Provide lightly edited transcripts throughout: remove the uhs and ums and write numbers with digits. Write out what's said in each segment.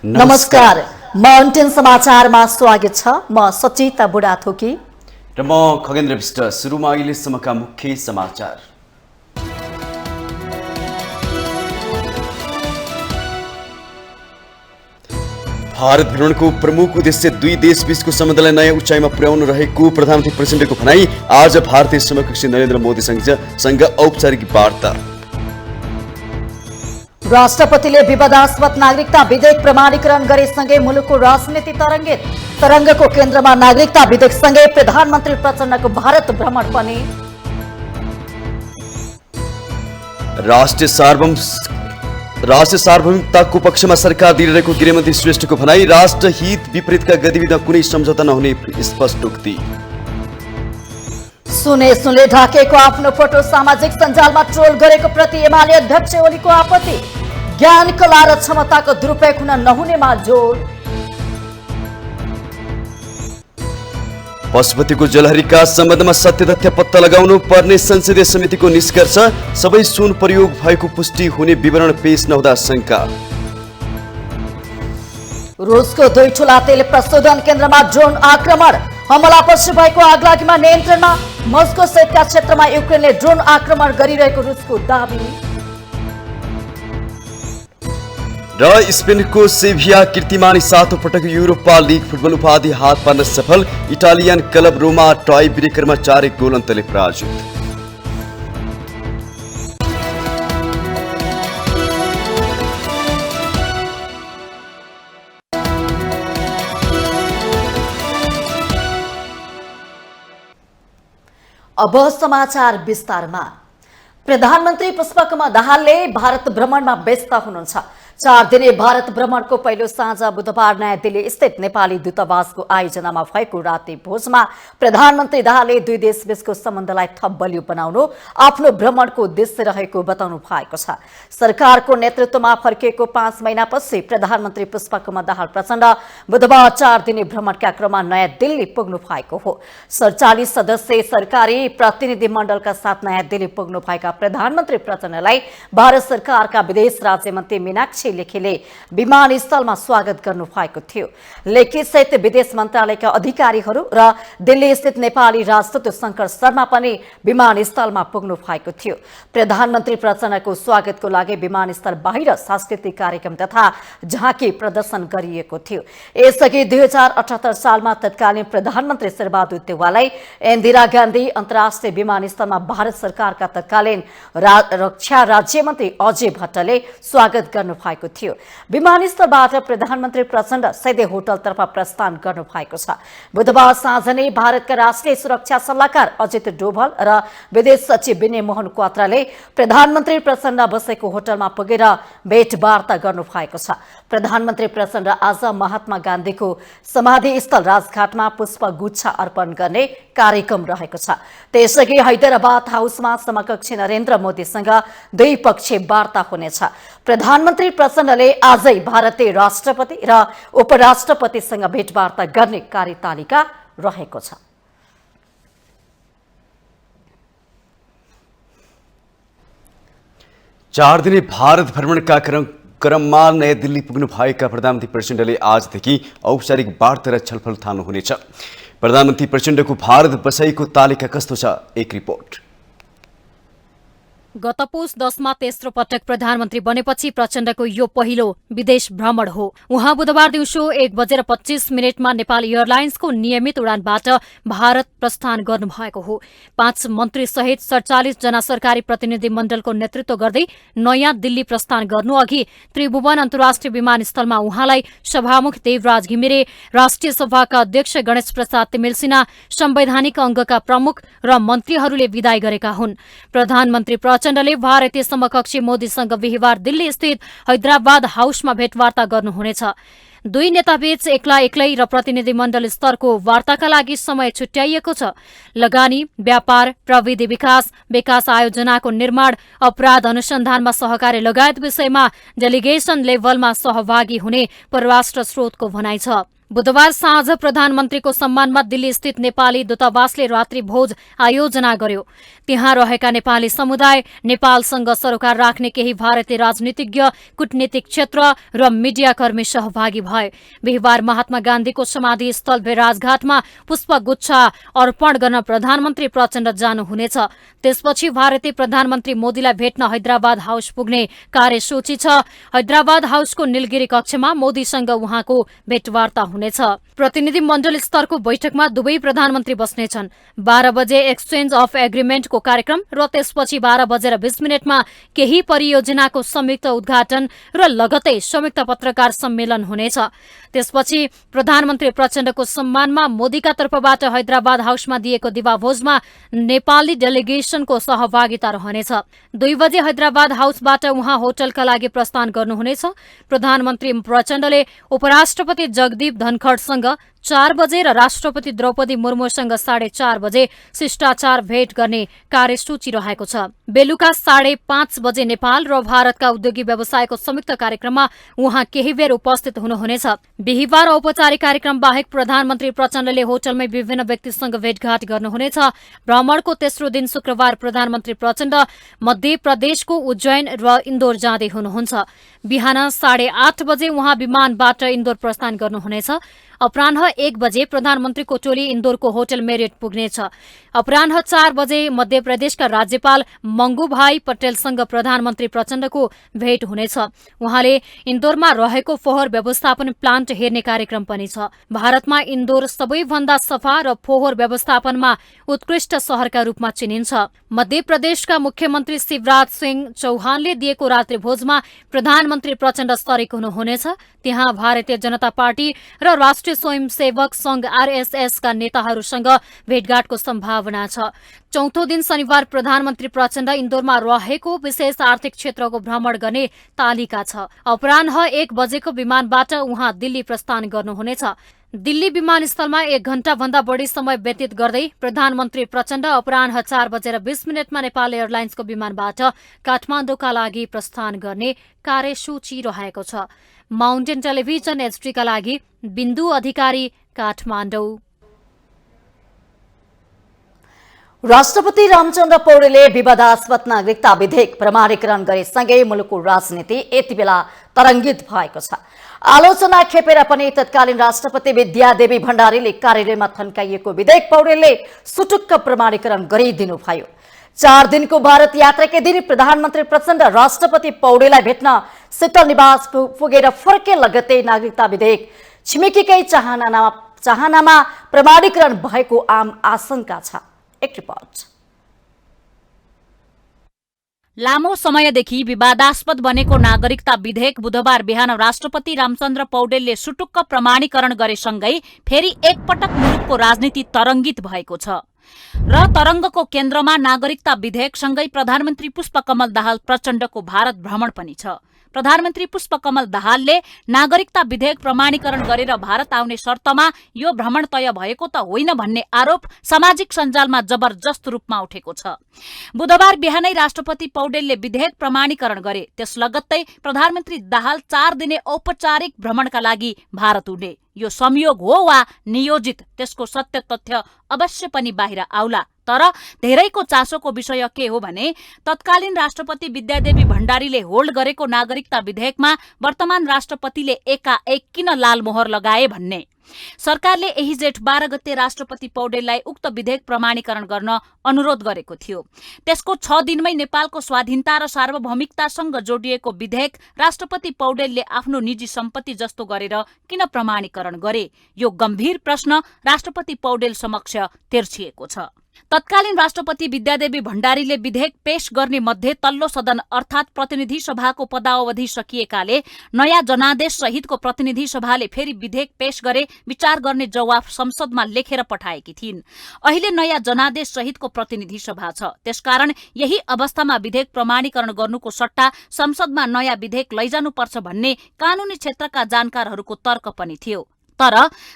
नमस्कार माउन्टेन समाचारमा स्वागत छ। म सचिता बुढाथोकी र म खगेन्द्र विष्ट। सुरुमा अहिलेसम्मका मुख्य समाचार। भारत भ्रमणको प्रमुख उद्देश्य दुई देशबीचको सम्बन्धलाई नयाँ उचाइमा पुर्याउनु रहेको प्रधानमन्त्री प्रचण्डको भनाई। आज भारतीय समकक्षी नरेन्द्र मोदीसँग औपचारिक वार्ता। राष्ट्रपतिले विवादास्पद नागरिकता विधेयक प्रमाणीकरण गरेसँगै मुलुकको राजनीति तरङ्गित। तरङ्गको केन्द्रमा नागरिकता विधेयकसँगै प्रधानमन्त्री प्रचण्डको भारत भ्रमण पनि। राष्ट्रिय सार्वभौमिकताको पक्षमा सरकार दिइरहेको गृहमन्त्री श्रेष्ठको भनाई। राष्ट्रहित विपरीतका गतिविधिमा कुनै सम्झौता नहुने स्पष्ट उक्ति। सुनले ढाकेको आफ्नो फोटो सामाजिक सञ्जालमा ट्रोल गरेको प्रति एमाले अध्यक्ष ओलीको आपत्ति। ज्ञान कला र क्षमताको दुरुपयोग हुन नहुनेमा जोड। पशुपतिको जलहरीका सम्बन्धमा सत्य तथ्य पत्ता लगाउनु पर्ने संसदीय समितिको निष्कर्ष। सबै सुन प्रयोग भएको पुष्टि हुने विवरण पेश नहुँदा शङ्का। रुसको 2 ठूला तेल प्रशोधन केन्द्रमा ड्रोन आक्रमण। हमलापछि भएको आगलागीमा नियन्त्रणमा। मस्को सहितका क्षेत्रमा युक्रेनले ड्रोन आक्रमण गरिरहेको रुसको दाबी। र स्पेनको सेभिया कीर्तिमानी 7औं पटक युरोपा लिग फुटबल उपाधि हात पार्न सफल। इटालियन क्लब रोमा टाई ब्रेकरमा 4-1 गोल अन्तरले पराजित। अब समाचार विस्तारमा। प्रधानमन्त्री पुष्पकमल दाहालले भारत भ्रमणमा व्यस्त हुनुहुन्छ। 4 दिने भारत भ्रमणको पहिलो साँझ बुधबार नयाँ दिल्ली स्थित नेपाली दूतावासको आयोजनामा भएको राति भोजमा प्रधानमन्त्री दाहालले दुई देशबीचको सम्बन्धलाई थप बलियो बनाउनु आफ्नो भ्रमणको उद्देश्य रहेको बताउनु भएको छ। सरकारको नेतृत्वमा फर्किएको 5 महिनापछि प्रधानमन्त्री पुष्पकमल दाहाल प्रचण्ड बुधबार 4 दिने भ्रमणका क्रममा नयाँ दिल्ली पुग्नु भएको हो। 47 सदस्यीय सरकारी प्रतिनिधि मण्डलका साथ नयाँ दिल्ली पुग्नु भएका प्रधानमन्त्री प्रचण्डलाई भारत सरकारका विदेश राज्यमन्त्री मीनाक्षी लेखीले विमानस्थलमा स्वागत गर्नु भएको थियो। लेखी सहित विदेश मन्त्रालयका अधिकारीहरू र दिल्ली स्थित नेपाली राजदूत शंकर शर्मा पनि विमानस्थलमा पुग्नु भएको थियो। प्रधानमन्त्री प्रचण्डको स्वागतको लागि विमानस्थल बाहिर सांस्कृतिक कार्यक्रम तथा झाँकी प्रदर्शन गरिएको थियो। यसअघि 2078 सालमा तत्कालीन प्रधानमन्त्री शेरबहादुर देउवालाई इन्दिरा गान्धी अन्तर्राष्ट्रिय विमानस्थलमा भारत सरकारका तत्कालीन रक्षा राज्यमन्त्री अजय भट्टले स्वागत गर्नु भएको थियो। विमानस्थलबाट प्रधानमन्त्री प्रचण्ड सीधै होटलतर्फ प्रस्थान गर्नु भएको छ। बुधबार साँझ नै भारतका राष्ट्रिय सुरक्षा सल्लाहकार अजित डोभाल र विदेश सचिव विनय मोहन क्वात्राले प्रधानमन्त्री प्रचण्ड बसेको होटलमा पुगेर भेटवार्ता गर्नु भएको छ। प्रधानमन्त्री प्रचण्ड आज महात्मा गान्धीको समाधिस्थल राजघाटमा पुष्पगुच्छ अर्पण गर्ने कार्यक्रम रहेको छ। त्यसअघि हैदराबाद हाउसमा समकक्षी नरेन्द्र मोदीसँग द्विपक्षीय वार्ता हुनेछ। प्रधानमन्त्री प्रचण्डले आजै भारतीय राष्ट्रपति र उपराष्ट्रपतिसँग भेटवार्ता गर्ने कार्यतालिका रहेको छ। चार दिने भारत भ्रमणका क्रममा नयाँ दिल्ली पुग्नु भएका प्रधानमन्त्री प्रचण्डले आजदेखि औपचारिक वार्ता र छलफल थाल्नुहुनेछ। प्रधानमन्त्री प्रचण्डको भारत बसाइको तालिका कस्तो छ, एक रिपोर्ट। गत पुस 10 मा तेस्रो पटक प्रधानमन्त्री बनेपछि प्रचण्डको यो पहिलो विदेश भ्रमण हो। उहाँ बुधबार दिउँसो 1:25 मा नेपाल एयरलाइन्सको नियमित उडानबाट भारत प्रस्थान गर्नुभएको हो। 5 मन्त्री सहित 47 जना सरकारी प्रतिनिधि मण्डलको नेतृत्व गर्दै नयाँ दिल्ली प्रस्थान गर्नु अघि त्रिभुवन अन्तर्राष्ट्रिय विमानस्थलमा उहाँलाई सभामुख देवराज घिमिरे, राष्ट्रिय सभाका अध्यक्ष गणेश प्रसाद तिमेल सिन्हा, संवैधानिक अङ्गका प्रमुख र मन्त्रीहरूले विदाई गरेका हुन्। प्रधानमन्त्री प्रचण्डले भारतीय समकक्षी मोदीसँग बिहिबार दिल्ली स्थित हैदराबाद हाउसमा भेटवार्ता गर्नुहुनेछ। दुई नेताबीच एक्लै र प्रतिनिधिमण्डल स्तरको वार्ताका लागि समय छुट्याइएको छ। लगानी, व्यापार, प्रविधि विकास आयोजनाको निर्माण, अपराध अनुसन्धानमा सहकार्य लगायत विषयमा डेलिगेसन लेभलमा सहभागी हुने परराष्ट्र स्रोतको भनाइ छ। बुधबार साँझ प्रधानमन्त्रीको सम्मानमा दिल्ली स्थित नेपाली दूतावासले रात्रि भोज आयोजना गर्यो। त्यहाँ रहेका नेपाली समुदाय, नेपालसँग सरोकार राख्ने केही भारतीय राजनीतिज्ञ, कूटनीतिक क्षेत्र र मीडियाकर्मी सहभागी भए। बिहिबार महात्मा गान्धीको समाधि स्थल भेराजघाटमा पुष्पगुच्छा अर्पण गर्न प्रधानमन्त्री प्रचण्ड जानुहुनेछ। त्यसपछि भारतीय प्रधानमन्त्री मोदीलाई भेट्न हैदराबाद हाउस पुग्ने कार्यसूची छ। हैदराबाद हाउसको नीलगिरी कक्षमा मोदीसँग उहाँको भेटवार्ता हुनेछ। प्रतिनिधि मण्डल स्तरको बैठकमा दुवै प्रधानमन्त्री बस्नेछन्। 12 बजे एक्सचेन्ज अफ एग्रिमेन्टको कार्यक्रम र त्यसपछि 12:20 केही परियोजनाको संयुक्त उद्घाटन र लगतै संयुक्त पत्रकार सम्मेलन हुनेछ। त्यसपछि प्रधानमन्त्री प्रचण्डको सम्मानमा मोदीका तर्फबाट हैदराबाद हाउसमा दिएको दिवाभोजमा नेपाली डेलिगेसनको सहभागिता रहनेछ। 2 बजे हैदराबाद हाउसबाट उहाँ होटलका लागि प्रस्थान गर्नुहुनेछ। प्रधानमन्त्री प्रचण्डले उपराष्ट्रपति जगदीप धनखडसँग 4 बजे र राष्ट्रपति द्रौपदी मुर्मुसँग 4:30 बजे शिष्टाचार भेट गर्ने कार्यसूची रहेको छ। बेलुका 5:30 बजे नेपाल र भारतका उद्योगी व्यवसायको संयुक्त कार्यक्रममा उहाँ केही बेर उपस्थित हुनुहुनेछ। बिहिबार औपचारिक कार्यक्रम बाहेक प्रधानमन्त्री प्रचण्डले होटलमै विभिन्न व्यक्तिसँग भेटघाट गर्नुहुनेछ। भ्रमणको तेस्रो दिन शुक्रबार प्रधानमन्त्री प्रचण्ड मध्य प्रदेशको उज्जैन र इन्दोर जाँदै हुनुहुन्छ। बिहान 8:30 बजे उहाँ विमानबाट इन्दोर प्रस्थान गर्नुहुनेछ। अपराह्न 1 बजे प्रधानमन्त्रीको टोली इन्दोरको होटल मेरिट पुग्नेछ। अपराह्न 4 बजे मध्य प्रदेशका राज्यपाल मंगुभाई पटेलसँग प्रधानमन्त्री प्रचण्डको भेट हुनेछ। उहाँले इन्दोरमा रहेको फोहोर व्यवस्थापन प्लान्ट हेर्ने कार्यक्रम पनि छ। भारतमा इन्दोर सबैभन्दा सफा र फोहोर व्यवस्थापनमा उत्कृष्ट शहरका रूपमा चिनिन्छ। मध्य प्रदेशका मुख्यमन्त्री शिवराज सिंह चौहानले दिएको रात्रिभोजमा प्रधानमन्त्री प्रचण्ड शरीक हुनुहुनेछ। त्यहाँ भारतीय जनता पार्टी र राष्ट्रिय स्वयंसेवक संघ RSS का नेताहरूसँग भेटघाटको सम्भावना छ। चौथो दिन शनिबार प्रधानमन्त्री प्रचण्ड इन्दोरमा रहेको विशेष आर्थिक क्षेत्रको भ्रमण गर्ने तालिका छ। अपराह्न 1 बजेको विमानबाट उहाँ दिल्ली प्रस्थान गर्नुहुनेछ। दिल्ली विमानस्थलमा 1 घण्टा भन्दा बढी समय व्यतीत गर्दै प्रधानमन्त्री प्रचण्ड अपराह्न 4:20 नेपाल एयरलाइन्सको विमानबाट काठमाडौँका लागि प्रस्थान गर्ने कार्यसूची रहेको छ। माउन्टेन टेलिभिजन HD का लागि बिन्दु अधिकारी, काठमाडौँ। राष्ट्रपति रामचन्द्र पौडेलले विवादास्पद नागरिकता विधेयक प्रमाणीकरण गरेसँगै मुलुकको राजनीति यति बेला तरङ्गित भएको छ। आलोचना खेपेर पनि तत्कालीन राष्ट्रपति विद्यादेवी भण्डारीले कार्यालयमा थन्काइएको विधेयक पौडेलले सुटुक्क प्रमाणीकरण गरिदिनुभयो। 4 दिनको भारत यात्राकै दिन प्रधानमन्त्री प्रचण्ड राष्ट्रपति पौडेललाई भेट्न शीतल निवास पुगेर फर्के लगत्तै नागरिकता विधेयक छिमेकीकै चाहनामा प्रमाणीकरण भएको आम आशंका छ। एक रिपोर्ट। लामो समयदेखि विवादास्पद बनेको नागरिकता विधेयक बुधबार बिहान राष्ट्रपति रामचन्द्र पौडेलले सुटुक्क प्रमाणीकरण गरेसँगै फेरि एकपटक मुलुकको राजनीति तरङ्गित भएको छ र तरङ्गको केन्द्रमा नागरिकता विधेयकसँगै प्रधानमन्त्री पुष्पकमल दाहाल प्रचण्डको भारत भ्रमण पनि छ। प्रधानमन्त्री पुष्पकमल दाहालले नागरिकता विधेयक प्रमाणीकरण गरेर भारत आउने शर्तमा यो भ्रमण तय भएको त होइन भन्ने आरोप सामाजिक सञ्जालमा जबरजस्त रूपमा उठेको छ। बुधबार बिहानै राष्ट्रपति पौडेलले विधेयक प्रमाणीकरण गरे। त्यस लगत्तै प्रधानमन्त्री दाहाल 4 दिने औपचारिक भ्रमणका लागि भारत उडे। यो संयोग हो वा नियोजित, त्यसको सत्य तथ्य अवश्य पनि बाहिर आउला। तर धेरैको चासोको विषय के हो भने तत्कालीन राष्ट्रपति विद्यादेवी भण्डारीले होल्ड गरेको नागरिकता विधेयकमा वर्तमान राष्ट्रपतिले एकाएक किन लाल मोहर लगाए भन्ने। सरकारले यही जेठ 12 गते राष्ट्रपति पौडेललाई उक्त विधेयक प्रमाणीकरण गर्न अनुरोध गरेको थियो। त्यसको 6 दिनमै नेपालको स्वाधीनता र सार्वभौमिकतासँग जोडिएको विधेयक राष्ट्रपति पौडेलले आफ्नो निजी सम्पत्ति जस्तो गरेर किन प्रमाणीकरण गरे? यो गम्भीर प्रश्न राष्ट्रपति पौडेल समक्ष तेर्सिएको छ। तत्कालीन राष्ट्रपति विद्यादेवी भण्डारीले विधेयक पेश गर्ने मध्ये तल्लो सदन अर्थात् प्रतिनिधि सभाको पदावधि सकिएकाले नयाँ जनादेश सहितको प्रतिनिधि सभाले फेरि विधेयक पेश गरे विचार गर्ने जवाफ संसदमा लेखेर पठाएकी थिइन्। अहिले नयाँ जनादेश सहितको प्रतिनिधि सभा छ। त्यसकारण यही अवस्थामा विधेयक प्रमाणीकरण गर्नुको सट्टा संसदमा नयाँ विधेयक लैजानुपर्छ भन्ने कानूनी क्षेत्रका जानकारहरूको तर्क पनि थियो। तर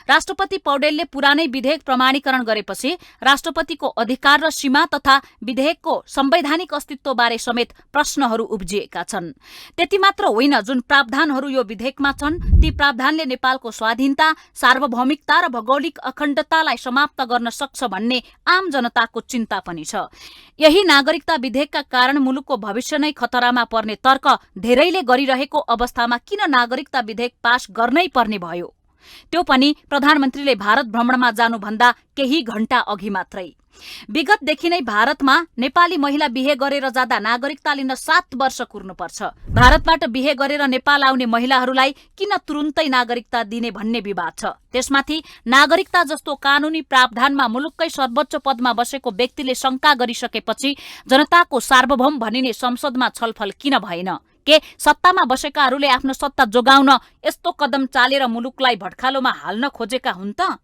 राष्ट्रपति पौडेलले पुरानै विधेयक प्रमाणीकरण गरेपछि राष्ट्रपतिको अधिकार र सीमा तथा विधेयकको संवैधानिक अस्तित्वबारे समेत प्रश्नहरू उब्जिएका छन्। त्यति मात्र होइन, जुन प्रावधानहरू यो विधेयकमा छन् ती प्रावधानले नेपालको स्वाधीनता, सार्वभौमिकता र भौगोलिक अखण्डतालाई समाप्त गर्न सक्छ भन्ने आम जनताको चिन्ता पनि छ। यही नागरिकता विधेयकका कारण मुलुकको भविष्य नै खतरामा पर्ने तर्क धेरैले गरिरहेको अवस्थामा किन नागरिकता विधेयक पास गर्नै पर्ने भयो? त्यो पनि प्रधानमन्त्रीले भारत भ्रमणमा जानुभन्दा केही घण्टा अघि मात्रै। विगतदेखि नै भारतमा नेपाली महिला बिहे गरेर जाँदा नागरिकता लिन 7 वर्ष कुर्नुपर्छ। भारतबाट बिहे गरेर नेपाल आउने महिलाहरूलाई किन तुरुन्तै नागरिकता दिने भन्ने विवाद छ। त्यसमाथि नागरिकता जस्तो कानूनी प्रावधानमा मुलुककै सर्वोच्च पदमा बसेको व्यक्तिले शंका गरिसकेपछि जनताको सार्वभौम भनिने संसदमा छलफल किन भएन? के सत्तामा बसेकाहरूले आफ्नो सत्ता जोगाउन यस्तो कदम चालेर मुलुकलाई भट्खालोमा हाल्न खोजेका हुन् त?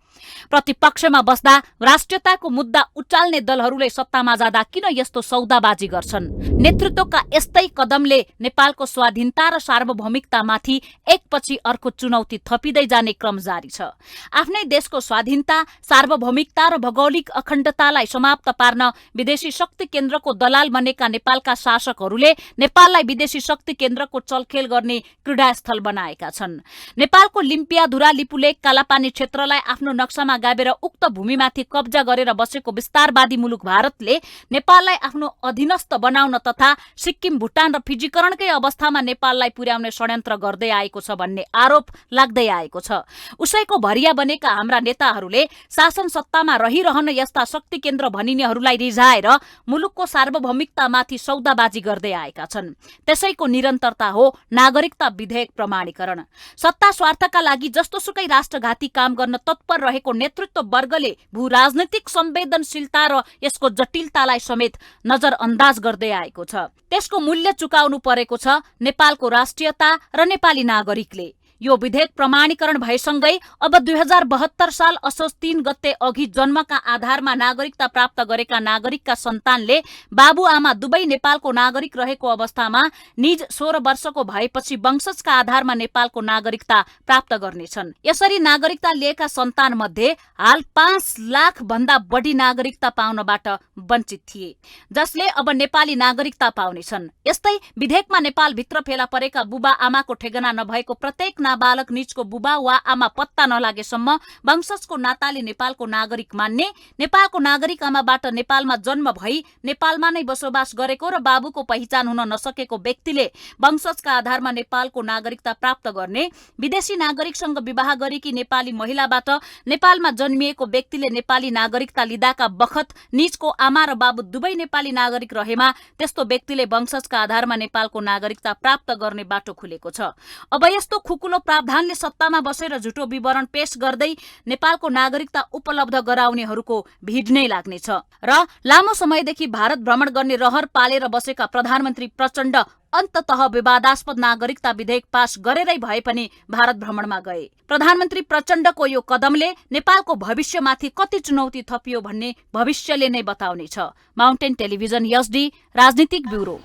प्रतिपक्षमा बस्दा राष्ट्रियताको मुद्दा उचाल्ने दलहरूले सत्तामा जाँदा किन यस्तो सौदाबाजी गर्छन्? नेतृत्वका यस्तै कदमले नेपालको स्वाधीनता र सार्वभौमिकतामाथि एकपछि अर्को चुनौती थपिँदै जाने क्रम जारी छ। आफ्नै देशको स्वाधीनता, सार्वभौमिकता र भौगोलिक अखण्डतालाई समाप्त पार्न विदेशी शक्ति केन्द्रको दलाल बनेका नेपालका शासकहरूले नेपाललाई विदेशी शक्ति केन्द्रको चलखेल गर्ने क्रीडास्थल बनाएका छन्। नेपालको लिम्पियाधुरा, लिपुलेक, कालापानी क्षेत्रलाई आफ्नो नक्सामा गाबेर उक्त भूमिमाथि कब्जा गरेर बसेको विस्तारवादी मुलुक भारतले नेपाललाई आफ्नो अधीनस्थ बनाउन तथा सिक्किम, भुटान र फिजीकरणकै अवस्थामा नेपाललाई पुर्याउने षड्यन्त्र गर्दै आएको छ भन्ने आरोप लाग्दै आएको छ। उसैको भरिया बनेका हाम्रा नेताहरूले शासन सत्तामा रहिरहन यस्ता शक्ति केन्द्र भनिनेहरूलाई रिझाएर मुलुकको सार्वभौमिकतामाथि सौदाबाजी गर्दै आएका छन्। त्यसैको निरन्तरता हो नागरिकता विधेयक प्रमाणीकरण। सत्ता स्वार्थका लागि जस्तोसुकै राष्ट्रघाती काम गर्न तत्पर रहेको नेतृत्व वर्गले भू राजनैतिक संवेदनशीलता र यसको जटिलतालाई समेत नजरअन्दाज गर्दै आएको छ। त्यसको मूल्य चुकाउनु परेको छ नेपालको राष्ट्रियता र नेपाली नागरिकले। यो विधेयक प्रमाणीकरण भएसँगै अब 2072 साल असोज 3 गते अघि जन्मका आधारमा नागरिकता प्राप्त गरेका नागरिकका सन्तानले बाबुआमा दुवै नेपालको नागरिक रहेको अवस्थामा निज 16 वर्षको भएपछि वंशजका आधारमा नेपालको नागरिकता प्राप्त गर्नेछन्। यसरी नागरिकता लिएका सन्तान मध्ये हाल 5 लाख भन्दा बढी नागरिकता पाउनबाट वञ्चित थिए, जसले अब नेपाली नागरिकता पाउनेछन्। यस्तै विधेयकमा नेपालभित्र फेला परेका बुबा आमाको ठेगाना नभएको प्रत्येक नाबालक निजको बुबा वा आमा पत्ता नलागेसम्म वंशजको नाताले नेपालको नागरिक मान्ने, नेपालको नागरिक आमाबाट नेपालमा जन्म भई नेपालमा नै बसोबास गरेको र बाबुको पहिचान हुन नसकेको व्यक्तिले वंशजका आधारमा नेपालको नागरिकता प्राप्त गर्ने, विदेशी नागरिकसँग विवाह गरेकी नेपाली महिलाबाट नेपालमा जन्मिएको व्यक्तिले नेपाली नागरिकता लिँदाका बखत निजको आमा र बाबु दुवै नेपाली नागरिक रहेमा त्यस्तो व्यक्तिले वंशजका आधारमा नेपालको नागरिकता प्राप्त गर्ने बाटो खुलेको छ। अब यस्तो खुकुलो प्रावधानले सत्तामा बसेर झुटो विवरण पेश गर्दै नेपालको नागरिकता उपलब्ध गराउनेहरूको भिड नै लाग्नेछ र लामो समयदेखि भारत भ्रमण गर्ने रहर पालेर बसेका प्रधानमन्त्री प्रचण्ड अन्ततः विवादास्पद नागरिकता विधेयक पास गरेरै भए पनि भारत भ्रमणमा गए। प्रधानमन्त्री प्रचण्डको यो कदमले नेपालको भविष्यमाथि कति चुनौती थपियो भन्ने भविष्यले नै बताउनेछ। माउन्टेन टेलिभिजन एसडी राजनीतिक ब्युरो।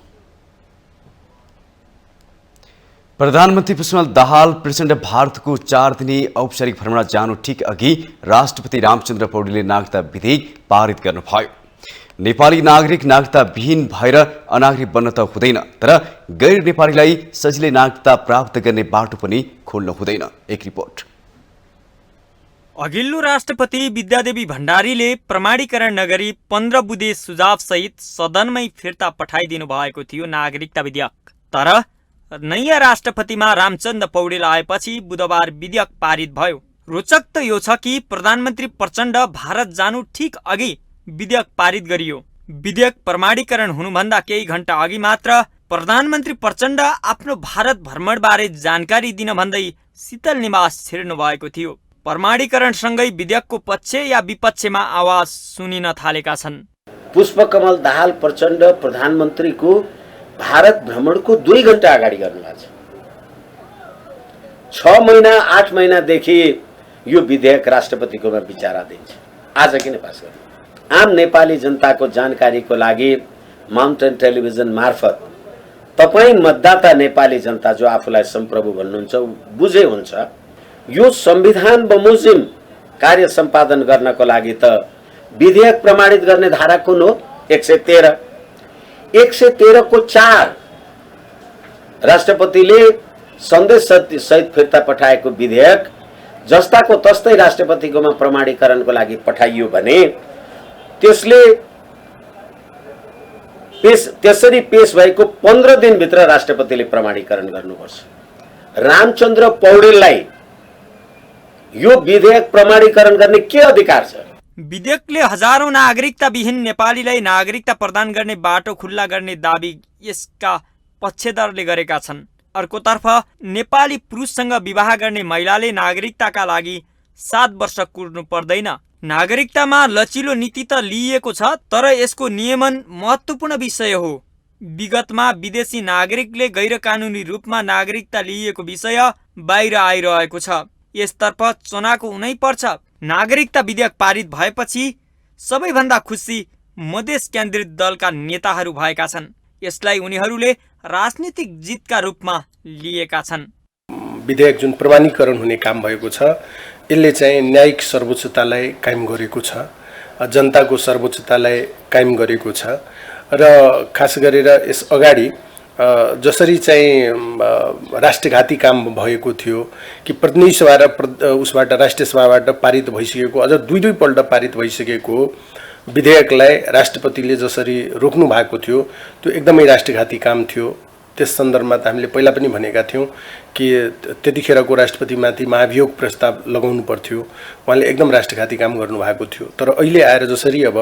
प्रधानमन्त्री पुष्पकमल दाहाल प्रचण्ड भारतको 4 दिने औपचारिक भ्रमण जानु ठिक अघि राष्ट्रपति रामचन्द्र पौडेलले नागरिकता विधेयक पारित गर्नुभयो। नेपाली नागरिक नागरिकता विहीन भएर अनागरिक बन्न त हुँदैन, तर गैर नेपालीलाई सजिलै नागरिकता प्राप्त गर्ने बाटो पनि खोल्न हुँदैन। एक रिपोर्ट। अघिल्लो राष्ट्रपति विद्यादेवी भण्डारीले प्रमाणीकरण नगरी 15 बुँदे सुझाव सहित सदनमै फिर्ता पठाइदिनु भएको थियो नागरिकता विधेयक। तर नयाँ राष्ट्रपतिमा रामचन्द्र पौडेल आएपछि बुधबार विधेयक पारित भयो। रोचक त यो छ कि प्रधानमन्त्री प्रचण्ड भारत जानु ठिक अघि विधेयक पारित गरियो। विधेयक प्रमाणीकरण हुनुभन्दा केही घण्टा अघि मात्र प्रधानमन्त्री प्रचण्ड आफ्नो भारत भ्रमणबारे जानकारी दिन भन्दै शीतल निवास छिर्नु भएको थियो। प्रमाणीकरणसँगै विधेयकको पक्ष या विपक्षमा आवाज सुनिन थालेका छन्। पुष्पकमल दाहाल प्रचण्ड प्रधानमन्त्रीको भारत भ्रमणको 2 घण्टा अगाडि गर्नुभएको छ। 6 महिना 8 महिनादेखि यो विधेयक राष्ट्रपतिकोमा विचाराधीन छ। आज किन पास गर्नु? आम नेपाली जनताको जानकारीको लागि माउन्टेन टेलिभिजन मार्फत तपाईँ मतदाता नेपाली जनता जो आफूलाई सम्प्रभु भन्नुहुन्छ बुझे हुन्छ यो संविधान बमोजिम कार्य सम्पादन गर्नको लागि त विधेयक प्रमाणित गर्ने धारा कुन हो? 113 113 को 4 राष्ट्रपतिले सन्देश सहित फिर्ता पठाएको विधेयक जस्ताको तस्तै राष्ट्रपतिकोमा प्रमाणीकरणको लागि पठाइयो भने त्यसरी पेश भएको 15 दिनभित्र राष्ट्रपतिले प्रमाणीकरण गर्नुपर्छ। रामचन्द्र पौडेललाई यो विधेयक प्रमाणीकरण गर्ने के अधिकार छ? विधेयकले हजारौं नागरिकता विहीन नेपालीलाई नागरिकता प्रदान गर्ने बाटो खुल्ला गर्ने दाबी यसका पक्षधरले गरेका छन्। अर्कोतर्फ नेपाली पुरुषसँग विवाह गर्ने महिलाले नागरिकताका लागि 7 वर्ष कुर्नु पर्दैन। नागरिकतामा लचिलो नीति त लिइएको छ, तर यसको नियमन महत्त्वपूर्ण विषय हो। विगतमा विदेशी नागरिकले गैर कानुनी रूपमा नागरिकता लिइएको विषय बाहिर आइरहेको छ। यसतर्फ चनाको हुनै पर्छ। नागरिकता विधेयक पारित भएपछि सबैभन्दा खुसी मधेस केन्द्रित दलका नेताहरू भएका छन्। यसलाई उनीहरूले राजनीतिक जितका रूपमा लिएका छन्। विधेयक जुन प्रमाणीकरण हुने काम भएको छ, यसले चाहिँ न्यायिक सर्वोच्चतालाई कायम गरेको छ, जनताको सर्वोच्चतालाई कायम गरेको छ र खास गरेर यस अगाडि जसरी चाहिँ राष्ट्रघाती काम भएको थियो कि प्रतिनिधि सभा र उसबाट राष्ट्रिय सभाबाट पारित भइसकेको, अझ दुई पल्ट पारित भइसकेको विधेयकलाई राष्ट्रपतिले जसरी रोक्नु भएको थियो, त्यो एकदमै राष्ट्रघाती काम थियो। त्यस सन्दर्भमा त हामीले पहिला पनि भनेका थियौँ कि त्यतिखेरको राष्ट्रपतिमाथि महाभियोग प्रस्ताव लगाउनु पर्थ्यो। उहाँले एकदम राष्ट्रघाती काम गर्नुभएको थियो। तर अहिले आएर जसरी अब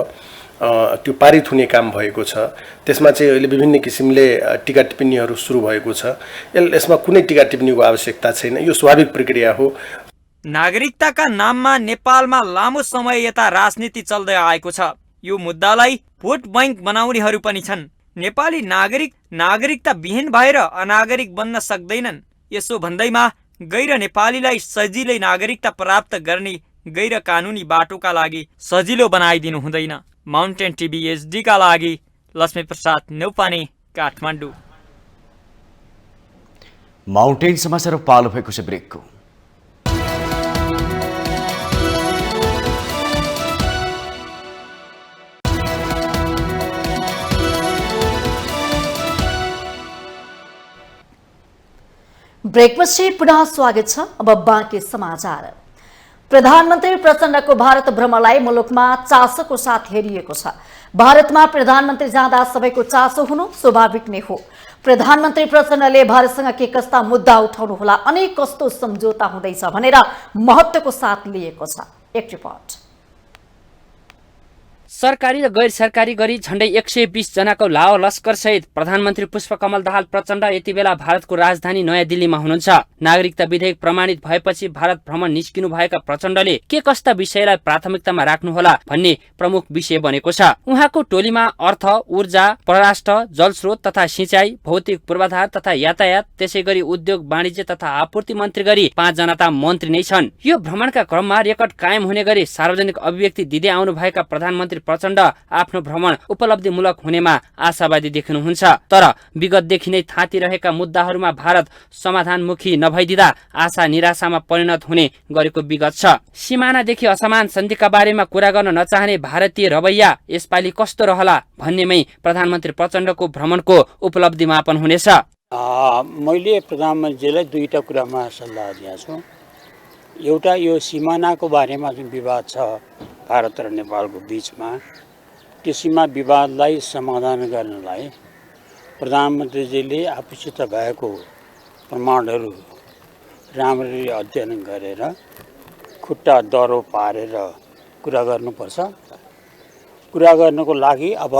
त्यो पारित हुने काम भएको छ, त्यसमा चाहिँ अहिले विभिन्न किसिमले टीका टिप्पणीहरू सुरु भएको छ। यसमा कुनै टीका टिप्पणीको आवश्यकता छैन, यो स्वाभाविक प्रक्रिया हो। नागरिकताका नाममा नेपालमा लामो समय यता राजनीति चल्दै आएको छ। यो मुद्दालाई भोट बैंक बनाउनेहरू पनि छन्। नेपाली नागरिकता विहीन भएर अनागरिक बन्न सक्दैनन्। यसो भन्दैमा गैर नेपालीलाई सजिलै नागरिकता प्राप्त गर्ने गैर कानुनी बाटोका लागि सजिलो बनाइदिनु हुँदैन। माउन्टेन टिभी HD का लागि लक्ष्मी प्रसाद नेउपाने, काठमाडौँ। माउन्टेन समाचार पालो भएको छ ब्रेकको। ब्रेकपछि पुनः स्वागत छ। अब बाँकी समाचार। प्रधानमन्त्री प्रचण्डको भारत भ्रमणलाई मुलुकमा चासोको साथ हेरिएको छ। भारतमा प्रधानमन्त्री जाँदा सबैको चासो हुनु स्वाभाविक नै हो। प्रधानमन्त्री प्रचण्डले भारतसँग के कस्ता मुद्दा उठाउनु होला, अनि कस्तो सम्झौता हुँदैछ भनेर महत्त्वको साथ लिएको छ। एक रिपोर्ट। सरकारी र गैर सरकारी गरी झण्डै 120 जनाको लाओ लस्कर सहित प्रधानमन्त्री पुष्पकमल दाहाल प्रचण्ड यति बेला भारतको राजधानी नयाँ दिल्लीमा हुनुहुन्छ। नागरिकता विधेयक प्रमाणित भएपछि भारत भ्रमण निस्किनु भएका प्रचण्डले के कस्ता विषयलाई प्राथमिकतामा राख्नुहोला भन्ने प्रमुख विषय बनेको छ। उहाँको टोलीमा अर्थ, ऊर्जा, परराष्ट्र, जलस्रोत तथा सिंचाई, भौतिक पूर्वाधार तथा यातायात, त्यसैगरी उद्योग, वाणिज्य तथा आपूर्ति मन्त्री गरी 5 जना त मन्त्री नै छन्। यो भ्रमणका क्रममा रेकर्ड कायम हुने गरी सार्वजनिक अभिव्यक्ति दिँदै आउनु भएका प्रधानमन्त्री प्रचण्ड आफ्नो भ्रमण उपलब्धिमूलक हुनेमा आशावादी देखिनुहुन्छ। तर विगतदेखि नै थाँतिरहेका मुद्दाहरूमा भारत समाधानमुखी नभइदिँदा आशा निराशामा परिणत हुने गरेको विगत छ। सीमानादेखि असमान सन्धिका बारेमा कुरा गर्न नचाहने भारतीय रवैया यसपालि कस्तो रहला भन्नेमै प्रधानमन्त्री प्रचण्डको भ्रमणको उपलब्धिमापन हुनेछ। मैले प्रधानमन्त्रीलाई दुईटा कुरामा सल्लाह दिएको छु। एउटा यो सिमानाको बारेमा जुन विवाद छ भारत र नेपालको बिचमा, त्यो सीमा विवादलाई समाधान गर्नलाई प्रधानमन्त्रीजीले आफूसित भएको प्रमाणहरू राम्ररी अध्ययन गरेर खुट्टा दह्रो पारेर कुरा गर्नुपर्छ। कुरा गर्नको लागि अब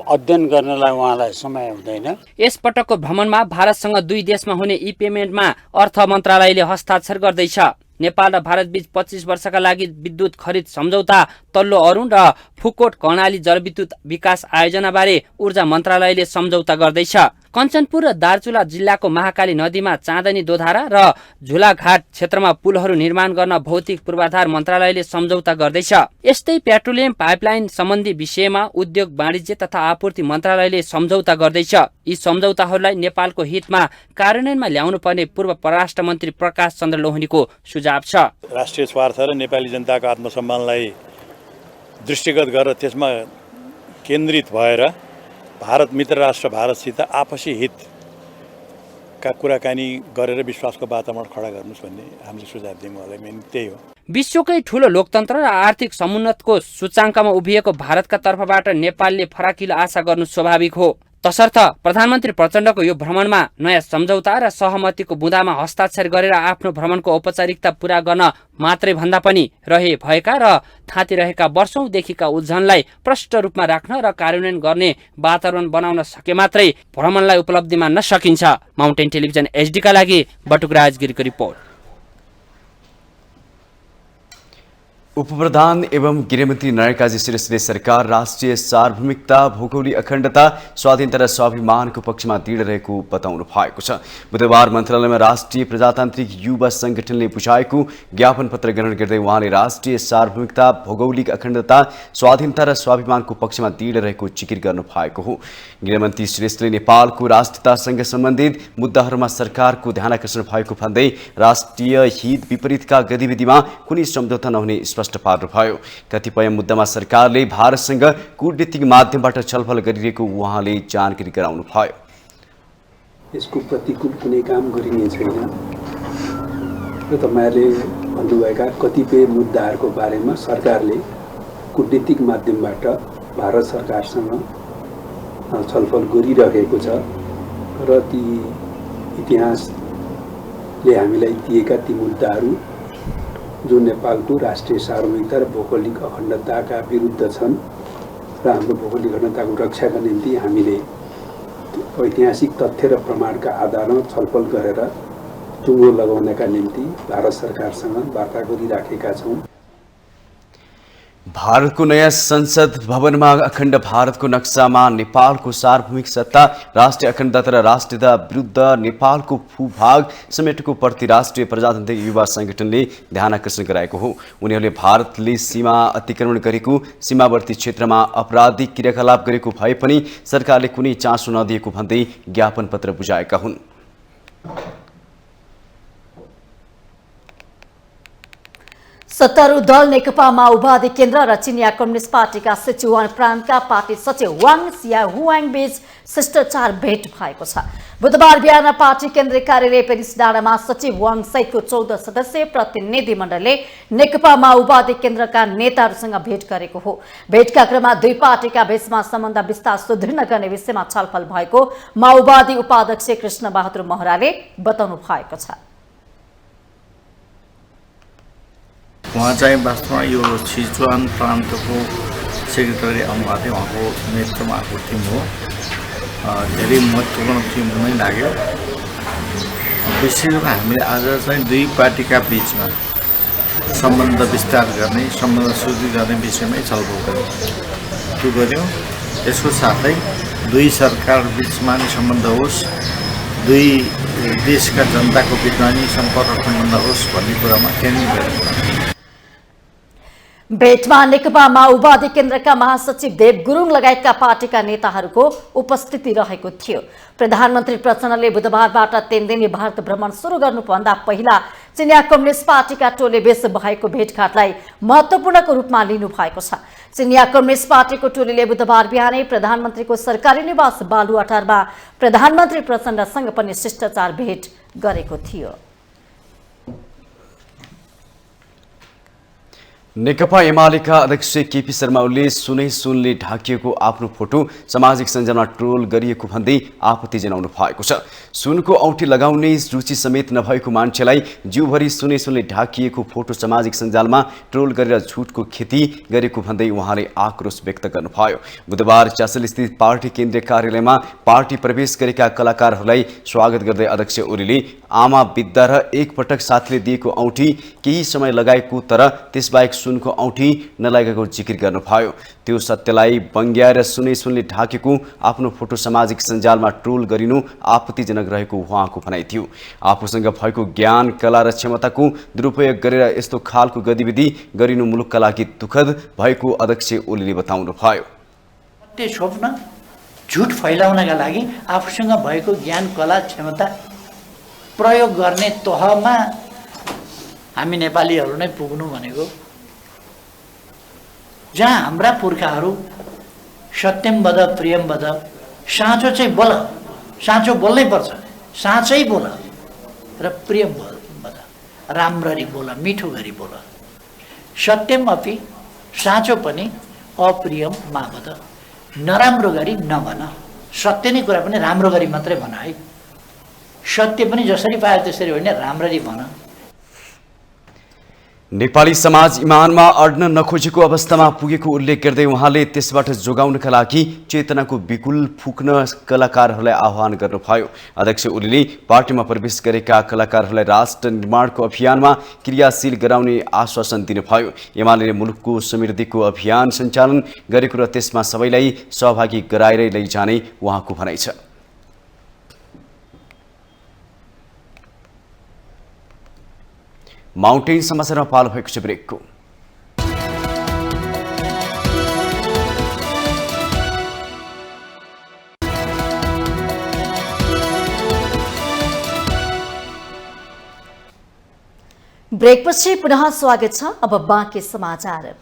अध्ययन गर्नलाई उहाँलाई समय हुँदैन। यस पटकको भ्रमणमा भारतसँग दुई देशमा हुने ई-पेमेन्टमा अर्थ मन्त्रालयले हस्ताक्षर गर्दैछ। नेपाल र भारतबीच 25 वर्षका लागि विद्युत खरिद सम्झौता, तल्लो अरुण र फुकोट कर्णाली जलविद्युत विकास आयोजनाबारे ऊर्जा मन्त्रालयले सम्झौता गर्दैछ। कञ्चनपुर र दार्चुला जिल्लाको महाकाली नदीमा चाँदनी दोधारा र झुलाघाट क्षेत्रमा पुलहरू निर्माण गर्न भौतिक पूर्वाधार मन्त्रालयले सम्झौता गर्दैछ। यस्तै पेट्रोलियम पाइपलाइन सम्बन्धी विषयमा उद्योग वाणिज्य तथा आपूर्ति मन्त्रालयले सम्झौता गर्दैछ। यी सम्झौताहरूलाई नेपालको हितमा कार्यान्वयनमा ल्याउनु पर्ने पूर्व परराष्ट्र मन्त्री प्रकाश चन्द्र लोहनीको सुझाव छ। राष्ट्रिय स्वार्थ र नेपाली जनताको आत्मसम्मानलाई दृष्टिगत गरेर त्यसमा केन्द्रित भएर भारत मित्र राष्ट्र भारतसित आपसी हितका कुराकानी गरेर विश्वासको वातावरण खडा गर्नुहोस् भन्ने हामीले सुझाव दियौँ। मलाई मेन त्यही हो। विश्वकै ठूलो लोकतन्त्र र आर्थिक समुन्नतको सूचाङ्कमा उभिएको भारतका तर्फबाट नेपालले फराकिलो आशा गर्नु स्वाभाविक हो। तसर्थ प्रधानमन्त्री प्रचण्डको यो भ्रमणमा नयाँ सम्झौता र सहमतिको बुँदामा हस्ताक्षर गरेर आफ्नो भ्रमणको औपचारिकता पूरा गर्न मात्रै भन्दा पनि भएका र थाँती रहेका वर्षौंदेखिका उल्झनलाई प्रष्ट रूपमा राख्न र कार्यान्वयन गर्ने वातावरण बनाउन सके मात्रै भ्रमणलाई उपलब्धि मान्न सकिन्छ। माउन्टेन टेलिभिजन HD का लागि बटुक राजगिरीको रिपोर्ट। उपप्रधान एवं गृहमन्त्री नारायण काजी श्रेष्ठले सरकार राष्ट्रिय सार्वभौमिकता, भौगोलिक अखण्डता, स्वाधीनता र स्वाभिमानको पक्षमा दृढ रहेको बताउनु भएको छ। बुधबार मन्त्रालयमा राष्ट्रिय प्रजातान्त्रिक युवा संगठनले बुझाएको ज्ञापन पत्र ग्रहण गर्दै उहाँले राष्ट्रिय सार्वभौमिकता, भौगोलिक अखण्डता, स्वाधीनता र स्वाभिमानको पक्षमा दृढ रहेको जिकिर गर्नु भएको हो। गृहमन्त्री श्रेष्ठले नेपालको राष्ट्रियतासँग सम्बन्धित मुद्दाहरूमा सरकारको ध्यानाकर्षण भएको भन्दै राष्ट्रिय हित विपरीतका गतिविधिमा कुनै सम्झौता नहुने स्पष्ट पार्नुभयो। कतिपय मुद्दामा सरकारले भारतसँग कूटनीतिक माध्यमबाट छलफल गरिरहेको उहाँले जानकारी गराउनुभयो। यसको प्रतिकूल कुनै काम गरिने छैन र तपाईहरुले भन्नुभएका कतिपय मुद्दाहरूको बारेमा सरकारले कूटनीतिक माध्यमबाट भारत सरकारसँग छलफल गरिरहेको छ र ती इतिहासले हामीलाई दिएका ती मुद्दाहरू जो नेपालको राष्ट्रिय सार्वभौमिकता र भौगोलिक अखण्डताका विरुद्ध छन् र हाम्रो भौगोलिक अखण्डताको रक्षाका निम्ति हामीले ऐतिहासिक तथ्य र प्रमाणका आधारमा छलफल गरेर टुङ्गो लगाउनका निम्ति भारत सरकारसँग वार्ता गरिराखेका छौँ। भारतको नयाँ संसद भवनमा अखण्ड भारतको नक्सामा नेपालको सार्वभौमिक सत्ता, राष्ट्रिय अखण्डता र राष्ट्रियता विरुद्ध नेपालको भूभाग समेटेको प्रति राष्ट्रिय प्रजातान्त्रिक युवा संगठनले ध्यानाकर्षण गराएको हो। उनीहरूले भारतले सीमा अतिक्रमण गरेको, सीमावर्ती क्षेत्रमा आपराधिक क्रियाकलाप गरेको भए पनि सरकारले कुनै चासो नदिएको भन्दै ज्ञापन पत्र बुझाएका हुन्। सत्तारूढ़ दल नेकपा माओवादी केन्द्र र चिनिया कम्युनिस्ट पार्टीका सिचुवान प्रान्तका पार्टी सचिव वाङ सिया हुआङ बीच शिष्टाचार भेट भएको छ। बुधबार बिहान पार्टी केन्द्रीय कार्यालय पेरिस डाँडामा सचिव वाङ सहितको 14 सदस्यीय प्रतिनिधि मण्डलले नेकपा माओवादी केन्द्रका नेताहरूसँग भेट गरेको हो। भेटका क्रममा दुई पार्टीका बीचमा सम्बन्ध विस्तार सुदृढ गर्ने विषयमा छलफल भएको माओवादी उपाध्यक्ष कृष्ण बहादुर महराले बताउनु भएको छ। उहाँ चाहिँ वास्तवमा यो सिचुवान प्रान्तको सेक्रेटरी आउनुभएको थियो। उहाँको नेतृत्वमा आएको टिम हो। धेरै महत्त्वपूर्ण टिम नै लाग्यो। विशेष गरेर हामीले आज चाहिँ दुई पार्टीका बिचमा सम्बन्ध विस्तार गर्ने, सम्बन्ध सुदृढ गर्ने विषयमै छलफल गऱ्यौँ। यसको साथै दुई सरकार बिचमा नि सम्बन्ध होस्, दुई देशका जनताको बिचमा नि सम्पर्क सम्बन्ध होस् भन्ने कुरामा केन्द्रित गरेको। भेटमा नेकपा माओवादी केन्द्रका महासचिव देव गुरुङ लगायतका पार्टीका नेताहरूको उपस्थिति रहेको थियो। प्रधानमन्त्री प्रचण्डले बुधबारबाट 3 दिने भारत भ्रमण सुरु गर्नुभन्दा पहिला चिनिया कम्युनिस्ट पार्टीका टोली बीच भएको भेटघाटलाई महत्त्वपूर्णको रूपमा लिनु भएको छ। चिनिया कम्युनिस्ट पार्टीको टोलीले बुधबार बिहानै प्रधानमन्त्रीको सरकारी निवास बालुवाटारमा प्रधानमन्त्री प्रचण्डसँग पनि शिष्टाचार भेट गरेको थियो। नेकपा एमालेका अध्यक्ष केपी शर्मा ओलीले सुनले ढाकिएको आफ्नो फोटो सामाजिक सञ्जालमा ट्रोल गरिएको भन्दै आपत्ति जनाउनु भएको छ। सुनको औँठी लगाउने रुचि समेत नभएको मान्छेलाई जिउभरि सुनले ढाकिएको फोटो सामाजिक सञ्जालमा ट्रोल गरेर झुटको खेती गरेको भन्दै उहाँले आक्रोश व्यक्त गर्नुभयो। बुधबार चासल स्थित पार्टी केन्द्रीय कार्यालयमा पार्टी प्रवेश गरेका कलाकारहरूलाई स्वागत गर्दै अध्यक्ष ओलीले आमा विद्या र एकपटक साथीले दिएको औँठी केही समय लगाएको तर त्यसबाहेक सुनको औँठी नलागेको जिकिर गर्नुभयो। त्यो सत्यलाई बङ्ग्याएर सुनले ढाकेको आफ्नो फोटो सामाजिक सञ्जालमा ट्रोल गरिनु आपत्तिजनक रहेको उहाँको भनाइ थियो। आफूसँग भएको ज्ञान, कला र क्षमताको दुरुपयोग गरेर यस्तो खालको गतिविधि गरिनु मुलुकका लागि दुःखद भएको अध्यक्ष ओलीले बताउनुभयो। छोप्न, झुट फैलाउनका लागि आफूसँग भएको ज्ञान, कला, क्षमता प्रयोग गर्ने तहमा हामी नेपालीहरू नै पुग्नु भनेको, जहाँ हाम्रा पुर्खाहरू सत्यम वद प्रियम वद, साँचो चाहिँ बोल, साँचो बोल्नै पर्छ, साँचै बोल र प्रियम वद, राम्ररी बोल, मिठो गरी बोल। सत्यम अपि, साँचो पनि, अप्रियम मा वद, नराम्रो गरी नभन। सत्य नै कुरा पनि राम्रो गरी मात्रै भन है। सत्य पनि जसरी पायो त्यसरी होइन, राम्ररी भन। नेपाली समाज इमानमा अड्न नखोजेको अवस्थामा पुगेको उल्लेख गर्दै उहाँले त्यसबाट जोगाउनका लागि चेतनाको बिगुल फुक्न कलाकारहरूलाई आह्वान गर्नुभयो। अध्यक्ष ओलीले पार्टीमा प्रवेश गरेका कलाकारहरूलाई राष्ट्र निर्माणको अभियानमा क्रियाशील गराउने आश्वासन दिनुभयो। एमाले मुलुकको समृद्धिको अभियान सञ्चालन गरेको र त्यसमा सबैलाई सहभागी गराएरै लैजाने उहाँको भनाइ छ। माउन्टेन समाचारमा पालो भएको छ ब्रेकको। ब्रेकपछि पुनः स्वागत छ। अब बाँकी समाचार।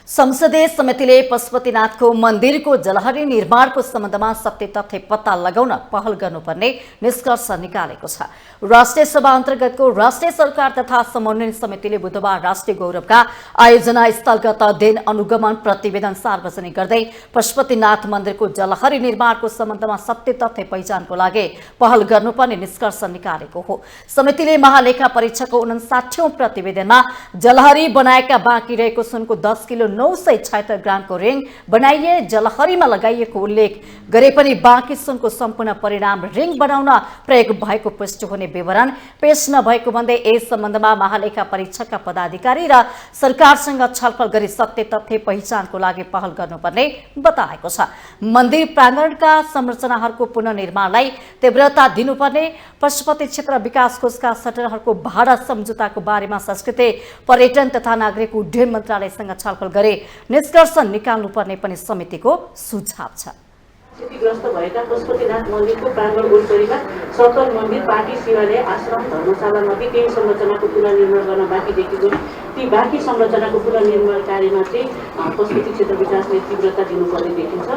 संसदीय समितिले पशुपतिनाथको मन्दिरको जलहरी निर्माणको सम्बन्धमा सत्य तथ्य पत्ता लगाउन पहल गर्नुपर्ने निष्कर्ष निकालेको छ। राष्ट्रिय सभा अन्तर्गतको राष्ट्रिय सरकार तथा समन्वय समितिले बुधबार राष्ट्रिय गौरवका आयोजना स्थलगत अध्ययन अनुगमन प्रतिवेदन सार्वजनिक गर्दै पशुपतिनाथ मन्दिरको जलहरी निर्माणको सम्बन्धमा सत्य तथ्य पहिचानको लागि पहल गर्नुपर्ने निष्कर्ष निकालेको हो। समितिले महालेखा परीक्षकको 59औं प्रतिवेदनमा जलहरी बनाएका बाँकी रहेको सुनको 10 किलो 976 ग्रामको रिङ बनाइए जलहरीमा लगाइएको उल्लेख गरे पनि बाँकी सुनको सम्पूर्ण परिणाम रिङ बनाउन प्रयोग भएको पुष्टि हुने विवरण पेश नभएको भन्दै यस सम्बन्धमा महालेखा परीक्षकका पदाधिकारी र सरकारसँग छलफल गरी सत्य तथ्य पहिचानको लागि पहल गर्नुपर्ने बताएको छ। मन्दिर प्राङ्गणका संरचनाहरूको पुनर्निर्माणलाई तीव्रता दिनुपर्ने, पशुपति क्षेत्र विकास कोषका सटरहरूको भाडा सम्झौताको बारेमा संस्कृति, पर्यटन तथा नागरिक उड्डयन मन्त्रालयसँग छलफल गरी निष्कर्ष निकाल्नुपर्ने पनि समितिको सुझाव छ। क्षतिग्रस्त भएका पशुपतिनाथ मन्दिरको प्राङ्गण वरिपरिका सकल मन्दिर, पार्टी, शिवालय, आश्रम, धर्मशाला नदी केही संरचनाको पुनर्निर्माण गर्न बाँकी देखिएको, ती बाँकी संरचनाको पुनर्निर्माण कार्यमा चाहिँ पशुपति क्षेत्र विकासले तीव्रता दिनुपर्ने देखिन्छ।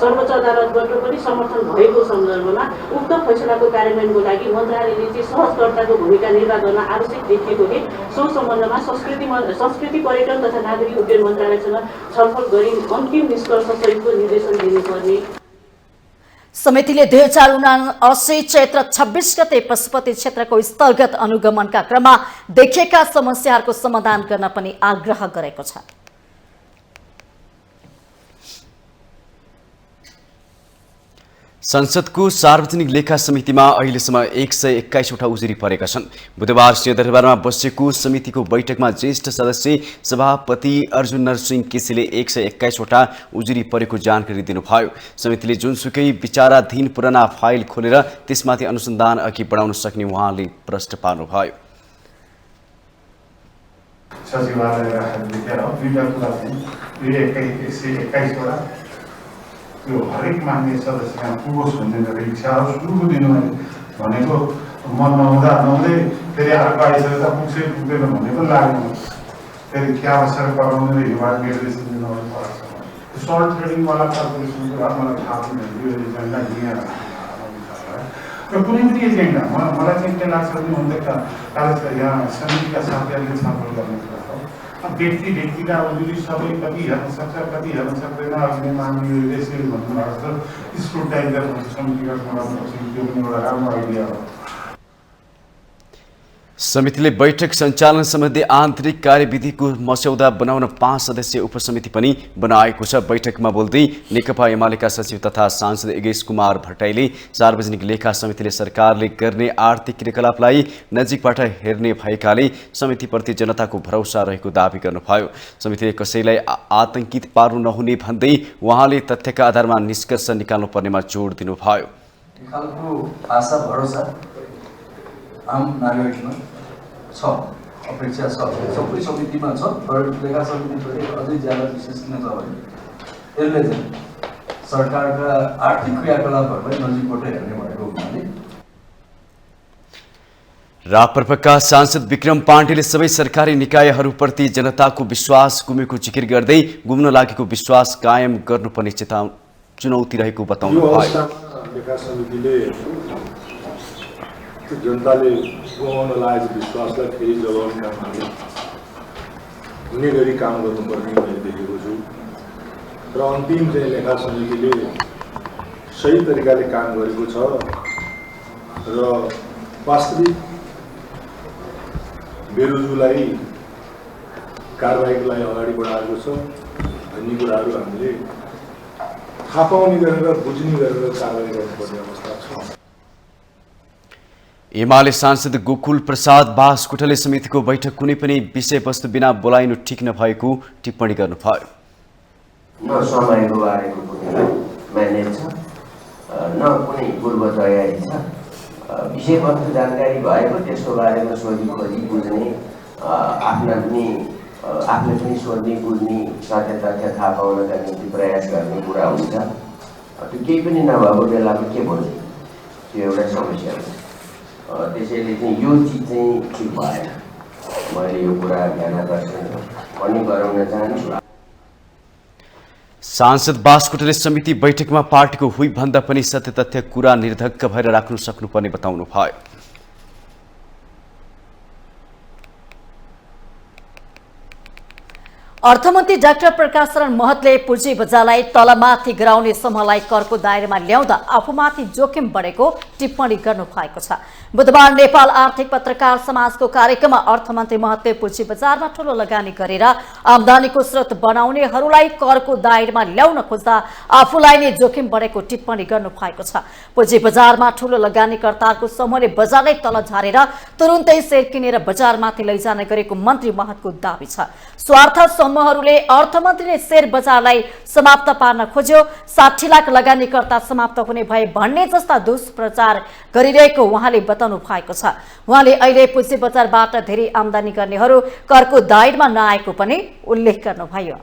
सर्वोच्च अदालतबाट पनि समर्थन भएको सन्दर्भमा उक्त फैसलाको कार्यान्वयनको लागि मन्त्रालयले चाहिँ सहजकर्ताको भूमिका निर्वाह गर्न आवश्यक देखिएकोले सो सम्बन्धमा संस्कृति, पर्यटन तथा नागरिक उड्डयन मन्त्रालयसँग छलफल गरी अन्तिम निष्कर्ष सहितको निर्देशन दिनुपर्ने। समितिले 2079 चैत्र 26 गते पशुपति क्षेत्रको स्थलगत अनुगमनका क्रममा देखिएका समस्याहरूको समाधान गर्न पनि आग्रह गरेको छ। संसदको सार्वजनिक लेखा समितिमा अहिलेसम्म 121 वटा उजुरी परेका छन्। बुधबार सिंहदरबारमा बसेको समितिको बैठकमा ज्येष्ठ सदस्य सभापति अर्जुन नरसिंह केसीले 121 वटा उजुरी परेको जानकारी दिनुभयो। समितिले जुनसुकै विचाराधीन पुराना फाइल खोलेर त्यसमाथि अनुसन्धान अघि बढाउन सक्ने उहाँले प्रश्न पार्नुभयो। यो हरेक मान्य सदस्यमा पुगोस् भन्ने इच्छा सुरुको दिनमा भनेको म नहुँदै फेरि अर्को आइसकेर पुग्छै पुग्दैन भन्ने पनि लाग्नु, फेरि के आवश्यक पराउने र युवा निर्देशन दिनु पर्छ। सर्ट ट्रेडिङवाला कर्पोरेसनको बात मलाई थाहा छैन, यो एजेन्डा यहाँ र कुनै पनि एजेन्डा मलाई चाहिँ के लाग्छ भने अन्त यहाँ समितिका साथीहरूले छलफल गर्ने कुरा हो। व्यक्तिका उजुरी सबै कति हेर्न सक्छ, कति हेर्न सक्दैन, अहिले मान्यो यसरी भन्नुभएको छ स्क्रुटाइजर समिति गठन गर्नुपर्छ, त्यो पनि एउटा राम्रो आइडिया हो। समितिले बैठक सञ्चालन सम्बन्धी आन्तरिक कार्यविधिको मस्यौदा बनाउन 5 सदस्यीय उपसमिति पनि बनाएको छ। बैठकमा बोल्दै नेकपा एमालेका सचिव तथा सांसद योगेश कुमार भट्टराईले सार्वजनिक लेखा समितिले सरकारले गर्ने आर्थिक क्रियाकलापलाई नजिकबाट हेर्ने भएकाले समितिप्रति जनताको भरोसा रहेको दावी गर्नुभयो। समितिले कसैलाई आतंकित पार्नु नहुने भन्दै उहाँले तथ्यका आधारमा निष्कर्ष निकाल्नु पर्नेमा जोड दिनुभयो। आशा भरोसा आम नागरिकमा छ, अपेक्षा छ, सबै समितिमा छ। तर लेखा समितिप्रति अझै ज्यादा विशेष किन छ भने यसले चाहिँ सरकारका आर्थिक क्रियाकलापहरूलाई नजिकबाट हेर्ने भएको हुनाले। राप्रपाका सांसद विक्रम पाण्डेले सबै सरकारी निकायहरूप्रति जनताको विश्वास गुमेको जिकिर गर्दै गुम्न लागेको विश्वास कायम गर्नुपर्ने चुनौती रहेको बताउनु भयो। लेखा समितिले जनताले गुमाउन लागेको विश्वासलाई फेरि जगाउने कामहरू हुने गरी काम गर्नुपर्ने मैले देखेको छु र अन्तिम चाहिँ लेखा समितिले सही तरिकाले काम गरेको छ र वास्तविक बेरोजुलाई कारबाहीलाई अगाडि बढाएको छ भन्ने कुराहरू हामीले थाहा पाउने गरेर बुझ्ने गरेर कारबाही गर्नुपर्ने अवस्था छ। एमाले सांसद गोकुल प्रसाद बासकोटाले समितिको बैठक कुनै पनि विषयवस्तु बिना बोलाइनु ठिक नभएको टिप्पणी गर्नुभयो। न समयको बारेको कुनै म्यानेज छ, न कुनै पूर्व तयारी छ। विषयवस्तु जानकारी भएको त्यसको बारेमा सोधी खोजी बुझ्ने, आफूले पनि सोध्ने बुझ्ने, सत्य तथ्य थाहा पाउनका निम्ति प्रयास गर्ने कुरा हुन्छ। त्यो केही पनि नभएको बेलामा के बोल्ने, त्यो एउटा समस्या हो। त्यसैले चाहिँ यो चिज चाहिँ ठिक भएन। मैले यो कुरा ध्यान पनि गराउन चाहन्छु। सांसद बासकोटाले समिति बैठकमा पार्टीको हुई भन्दा पनि सत्य तथ्य कुरा निर्धक्क भएर राख्नु सक्नुपर्ने बताउनु भयो। अर्थमन्त्री डाक्टर प्रकाश शरण महतले पुँजी बजारलाई तलमाथि गराउने समूहलाई करको दायरामा ल्याउँदा आफूमाथि जोखिम बढेको टिप्पणी गर्नु भएको छ। बुधबार नेपाल आर्थिक पत्रकार समाजको कार्यक्रममा अर्थमन्त्री महतले पुँजी बजारमा ठूलो लगानी गरेर आमदानीको स्रोत बनाउनेहरूलाई करको दायरामा ल्याउन खोज्दा आफूलाई नै जोखिम बढेको टिप्पणी गर्नु भएको छ। पुँजी बजारमा ठूलो लगानीकर्ताको समूहले बजारलाई तल झारेर तुरुन्तै सेयर किनेर बजारमाथि लैजाने गरेको मन्त्री महतको दावी छ। स्वार्थ समूहहरूले अर्थमन्त्रीले शेयर बजारलाई समाप्त पार्न खोज्यो, 60 लाख लगानीकर्ता समाप्त हुने भए भन्ने जस्ता दुष्प्रचार गरिरहेको उहाँले बताउनु भएको छ। उहाँले अहिले पुँजी बजारबाट धेरै आमदानी गर्नेहरू करको दायरामा नआएको पनि उल्लेख गर्नुभयो।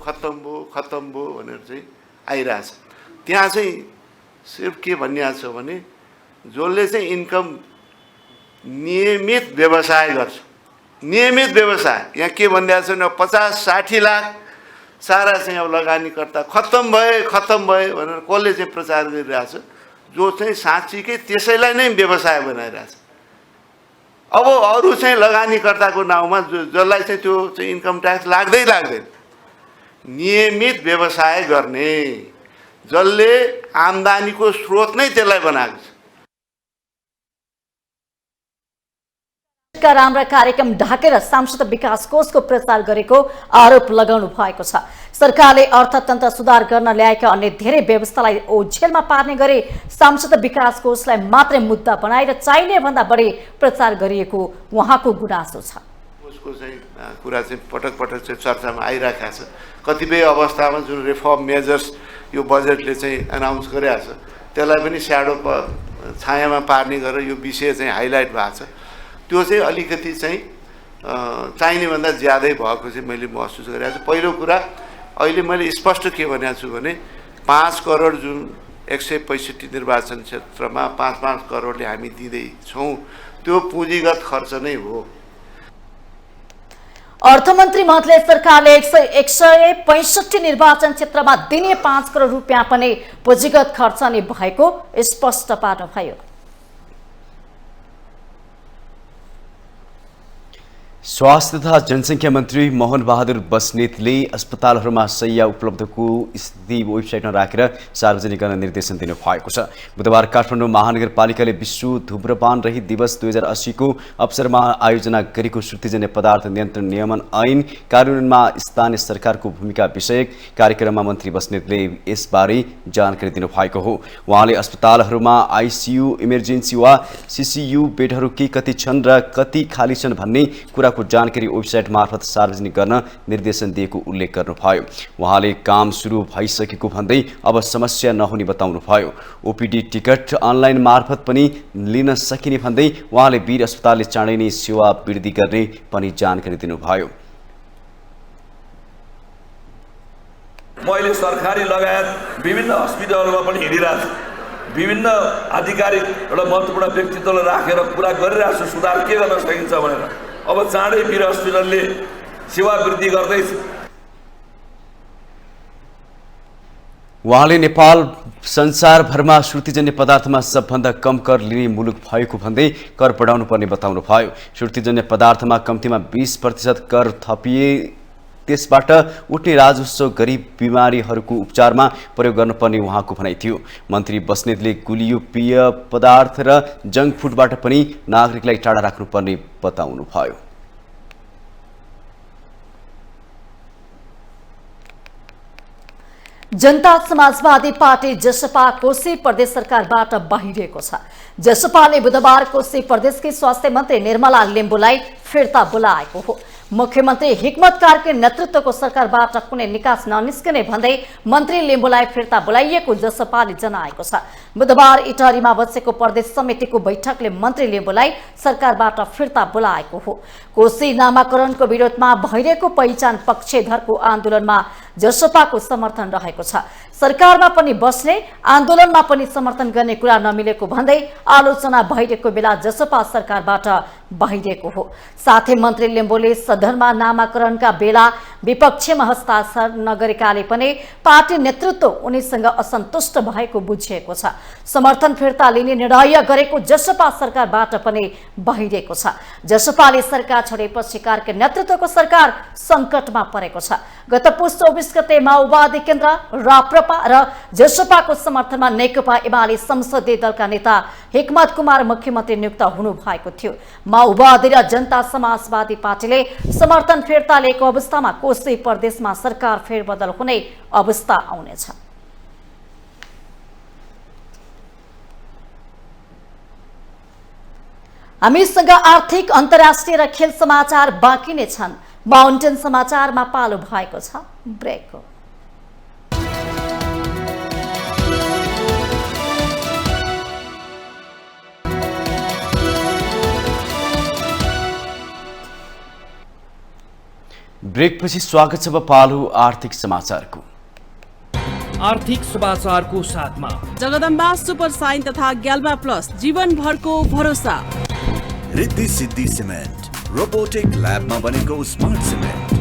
खत्तम भयो भनेर चाहिँ आइरहेछ। त्यहाँ चाहिँ सिर्फ के भनिएको छ भने जसले चाहिँ इन्कम नियमित व्यवसाय गर्छ, नियमित व्यवसाय, यहाँ के भनिरहेको छ भने 50-60 लाख सारा चाहिँ अब लगानीकर्ता खत्तम भए भनेर कसले चाहिँ प्रचार गरिरहेछ, जो चाहिँ साँच्चीकै त्यसैलाई नै व्यवसाय बनाइरहेछ। अब अरू चाहिँ लगानीकर्ताको नाउँमा जसलाई चाहिँ त्यो चाहिँ इन्कम ट्याक्स लाग्दैन, नियमित व्यवसाय गर्ने जसले आम्दानीको स्रोत नै त्यसलाई बनाएको छ। राम्रा कार्यक्रम ढाकेर सांसद विकास कोषको प्रचार गरेको आरोप लगाउनु भएको छ। सरकारले अर्थतन्त्र सुधार गर्न ल्याएका अन्य धेरै व्यवस्थालाई ओझेलमा पार्ने गरी सांसद विकास कोषलाई मात्रै मुद्दा बनाएर चाहिने भन्दा बढी प्रचार गरिएको उहाँको गुनासो छ। उसको चाहिँ कुरा चाहिँ पटक चाहिँ चर्चामा आइरहेको छ। कतिपय अवस्थामा जुन रिफर्म मेजर्स यो बजेटले चाहिँ एनाउन्स गरेको छ त्यसलाई पनि स्याडो छायामा पार्ने गरेर यो विषय चाहिँ हाइलाइट भएको छ। त्यो चाहिँ अलिकति चाहिँ चाहिने भन्दा ज्यादै भएको चाहिँ मैले महसुस गरेको छु। पहिलो कुरा अहिले मैले स्पष्ट के भनेको छु भने 5 करोड जुन 165 निर्वाचन क्षेत्रमा 5-5 करोडले हामी दिँदैछौँ त्यो पुँजीगत खर्च नै हो। अर्थमन्त्री महतले सरकारले 165 निर्वाचन क्षेत्रमा दिने 5 करोड रुपियाँ पनि पुँजीगत खर्च नै भएको स्पष्ट पार्नुभयो। स्वास्थ्य तथा जनसङ्ख्या मन्त्री मोहन बहादुर बस्नेतले अस्पतालहरूमा शैय्या उपलब्धको स्थिति वेबसाइटमा राखेर सार्वजनिक गर्न निर्देशन दिनुभएको छ। बुधबार काठमाडौँ महानगरपालिकाले विश्व धूम्रपान रहित दिवस 2080 को अवसरमा आयोजना गरेको श्रुतिजन्य पदार्थ नियन्त्रण नियमन ऐन कार्यान्वयनमा स्थानीय सरकारको भूमिका विषयक कार्यक्रममा मन्त्री बस्नेतले यसबारे जानकारी दिनुभएको हो। उहाँले अस्पतालहरूमा आइसियु, इमर्जेन्सी वा सिसियु बेडहरू के कति छन् र कति खाली छन् भन्ने कुराको जानकारी वेबसाइट मार्फत सार्वजनिक गर्न निर्देशन दिएको उल्लेख गर्नुभयो। उहाँले काम सुरु भइसकेको भन्दै अब समस्या नहुने बताउनुभयो। ओपीडी टिकट अनलाइन मार्फत पनि लिन सकिने भन्दै उहाँले वीर अस्पतालले चाँडै नै सेवा वृद्धि गर्ने पनि जानकारी दिनुभयो। मैले सरकारी लगायत विभिन्न हस्पिटलहरूमा पनि हिँडिरहेको छु। विभिन्न आधिकारिक एउटा महत्त्वपूर्ण व्यक्तित्वलाई राखेर कुरा गरिरहेको छु सुधार के गर्न सकिन्छ भनेर। अब चाँडै वीर हस्पिटलले सेवा वृद्धि गर्दैछ। उहाँले नेपाल संसारभरमा श्रुतिजन्य पदार्थमा सबभन्दा कम कर लिने मुलुक भएको भन्दै कर बढाउनु पर्ने बताउनु भयो। श्रुतिजन्य पदार्थमा कम्तीमा 20% कर थपिए त्यसबाट उठ्ने राजस्व गरीब बिमारीहरूको उपचारमा प्रयोग गर्नुपर्ने उहाँको भनाइ थियो। मन्त्री बस्नेतले गुलियो पेय पदार्थ र जङ्क फुडबाट पनि नागरिकलाई टाढा राख्नुपर्ने बताउनु भयो। जनता समाजवादी पार्टी जसपा कोशी प्रदेश सरकारबाट बाहिरिएको छ। जसपाले बुधबार कोशी प्रदेशकी स्वास्थ्य मन्त्री निर्मला लिम्बुलाई फिर्ता बोलाएको हो। मुख्यमन्त्री हिक्मत कार्की नेतृत्वको सरकारबाट कुनै निकास ननिस्कने भन्दै मन्त्री लिम्बुलाई फिर्ता बोलाइएको जसपाले जनाएको छ। बुधबार इटहरीमा बसेको प्रदेश समितिको बैठकले मन्त्री लिम्बुलाई सरकारबाट फिर्ता बोलाएको हो। कोशी नामाकरणको विरोधमा भइरहेको पहिचान पक्षधरको आन्दोलनमा जसपाको समर्थन रहेको छ। सरकारमा पनि बस्ने, आन्दोलनमा पनि समर्थन गर्ने कुरा नमिलेको भन्दै आलोचना भइरहेको बेला जसपा सरकारबाट बाहिरिएको हो। साथै मन्त्री लिम्बुले सदनमा नामाकरणका बेला विपक्षमा हस्ताक्षर नगरेकाले पनि पार्टी नेतृत्व उनीसँग असन्तुष्ट भएको बुझिएको छ। समर्थन फिर्ता लिने निर्णय गरेको जसपा सरकारबाट पनि बाहिरिएको छ। जसपाले सरकार छोडेपछि कार्की नेतृत्वको सरकार सङ्कटमा परेको छ। गत पुस 24 गते माओवादी केन्द्र, राप्रपा र जसपाको समर्थनमा नेकपा एमाले संसदीय दलका नेता हिक्मत कुमार मुख्यमन्त्री नियुक्त हुनु भएको थियो। माओवादी र जनता समाजवादी पार्टीले समर्थन फिर्ता लिएको अवस्थामा कोशी प्रदेशमा सरकार फेरबदल हुने अवस्था आउनेछ। हामीसँग आर्थिक, अन्तर्राष्ट्रिय र खेल समाचार बाँकी नै छन्। माउन्टेन समाचारमा पालो भएको छ ब्रेकको। ब्रेकपछि स्वागत छ पालो आर्थिक समाचारको। आर्थिक समाचारको साथमा जगदम्बा सुपर साइन तथा ग्याल्बा प्लस जीवनभरको भरोसा। रिद्धि सिद्धि सिमेन्ट रोबोटिक ल्याबमा बनेको स्मार्ट सिमेन्ट।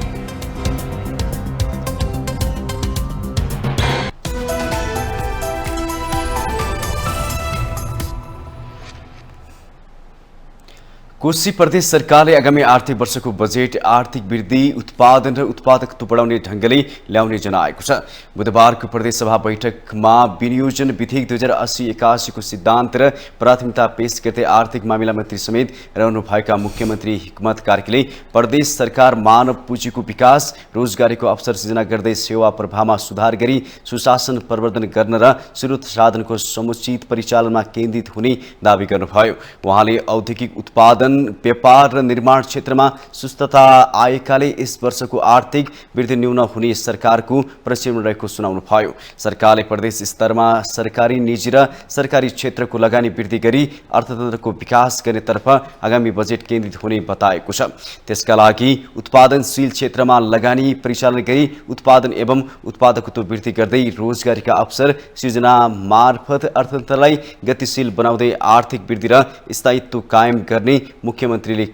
कोशी प्रदेश सरकारले आगामी आर्थिक वर्षको बजेट आर्थिक वृद्धि, उत्पादन र उत्पादकत्व बढाउने ढङ्गले ल्याउने जनाएको छ। बुधबारको प्रदेश सभा बैठकमा विनियोजन विधेयक 2080-81 को सिद्धान्त र प्राथमिकता पेश गर्दै आर्थिक मामिला मन्त्री समेत रहनुभएका मुख्यमन्त्री हिक्मत कार्कीले प्रदेश सरकार मानव पुँजीको विकास, रोजगारीको अवसर सृजना गर्दै सेवा प्रवाहमा सुधार गरी सुशासन प्रवर्धन गर्न र स्रोत साधनको समुचित परिचालनमा केन्द्रित हुने दावी गर्नुभयो। उहाँले औद्योगिक उत्पादन, व्यापार र निर्माण क्षेत्रमा सुस्तता आएकाले यस वर्षको आर्थिक वृद्धि न्यून हुने सरकारको प्रचेतन रहेको सुनाउनुभयो। सरकारले प्रदेश स्तरमा सरकारी, निजी र सरकारी क्षेत्रको लगानी वृद्धि गरी अर्थतन्त्रको विकास गर्नेतर्फ आगामी बजेट केन्द्रित हुने बताएको छ। त्यसका लागि उत्पादनशील क्षेत्रमा लगानी परिचालन गरी उत्पादन एवं उत्पादकत्व वृद्धि गर्दै रोजगारीका अवसर सृजना मार्फत अर्थतन्त्रलाई गतिशील बनाउँदै आर्थिक वृद्धि र स्थायित्व कायम गर्ने मुख्यमन्त्रीले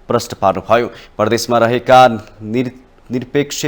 प्रश्न पार्नुभयो। प्रदेशमा रहेका निरपेक्ष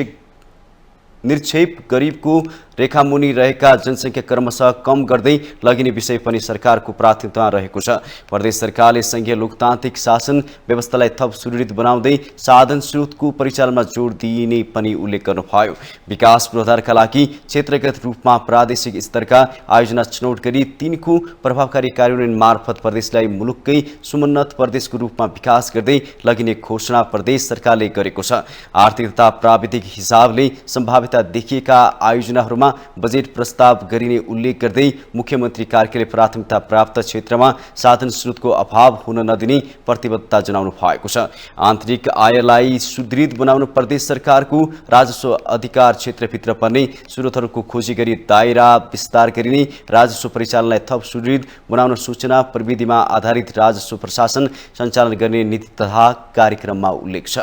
निरक्षेप गरिबको रेखा मुनि रहेका जनसङ्ख्या क्रमशः कम गर्दै लगिने विषय पनि सरकारको प्राथमिकता रहेको छ। प्रदेश सरकारले संघीय लोकतान्त्रिक शासन व्यवस्थालाई थप सुदृढ बनाउँदै साधन स्रोतको परिचालनमा जोड दिइने पनि उल्लेख गर्नुभयो। विकास पूर्वाधारका लागि क्षेत्रगत रूपमा प्रादेशिक स्तरका आयोजना छनौट गरी तिनको प्रभावकारी कार्यान्वयन मार्फत प्रदेशलाई मुलुककै समुन्नत प्रदेशको रूपमा विकास गर्दै लगिने घोषणा प्रदेश सरकारले गरेको छ। आर्थिक तथा प्राविधिक हिसाबले सम्भाव्यता देखिएका आयोजनाहरूमा बजेट प्रस्ताव गरिने उल्लेख गर्दै मुख्यमन्त्री कार्यालयले प्राथमिकता प्राप्त क्षेत्रमा साधन स्रोतको अभाव हुन नदिने प्रतिबद्धता जनाउनु भएको छ। आन्तरिक आयलाई सुदृढ बनाउन प्रदेश सरकारको राजस्व अधिकार क्षेत्रभित्र पर्ने स्रोतहरूको खोजी गरी दायरा विस्तार गरिने, राजस्व परिचालनलाई थप सुदृढ बनाउन सूचना प्रविधिमा आधारित राजस्व प्रशासन सञ्चालन गर्ने नीति तथा कार्यक्रममा उल्लेख छ।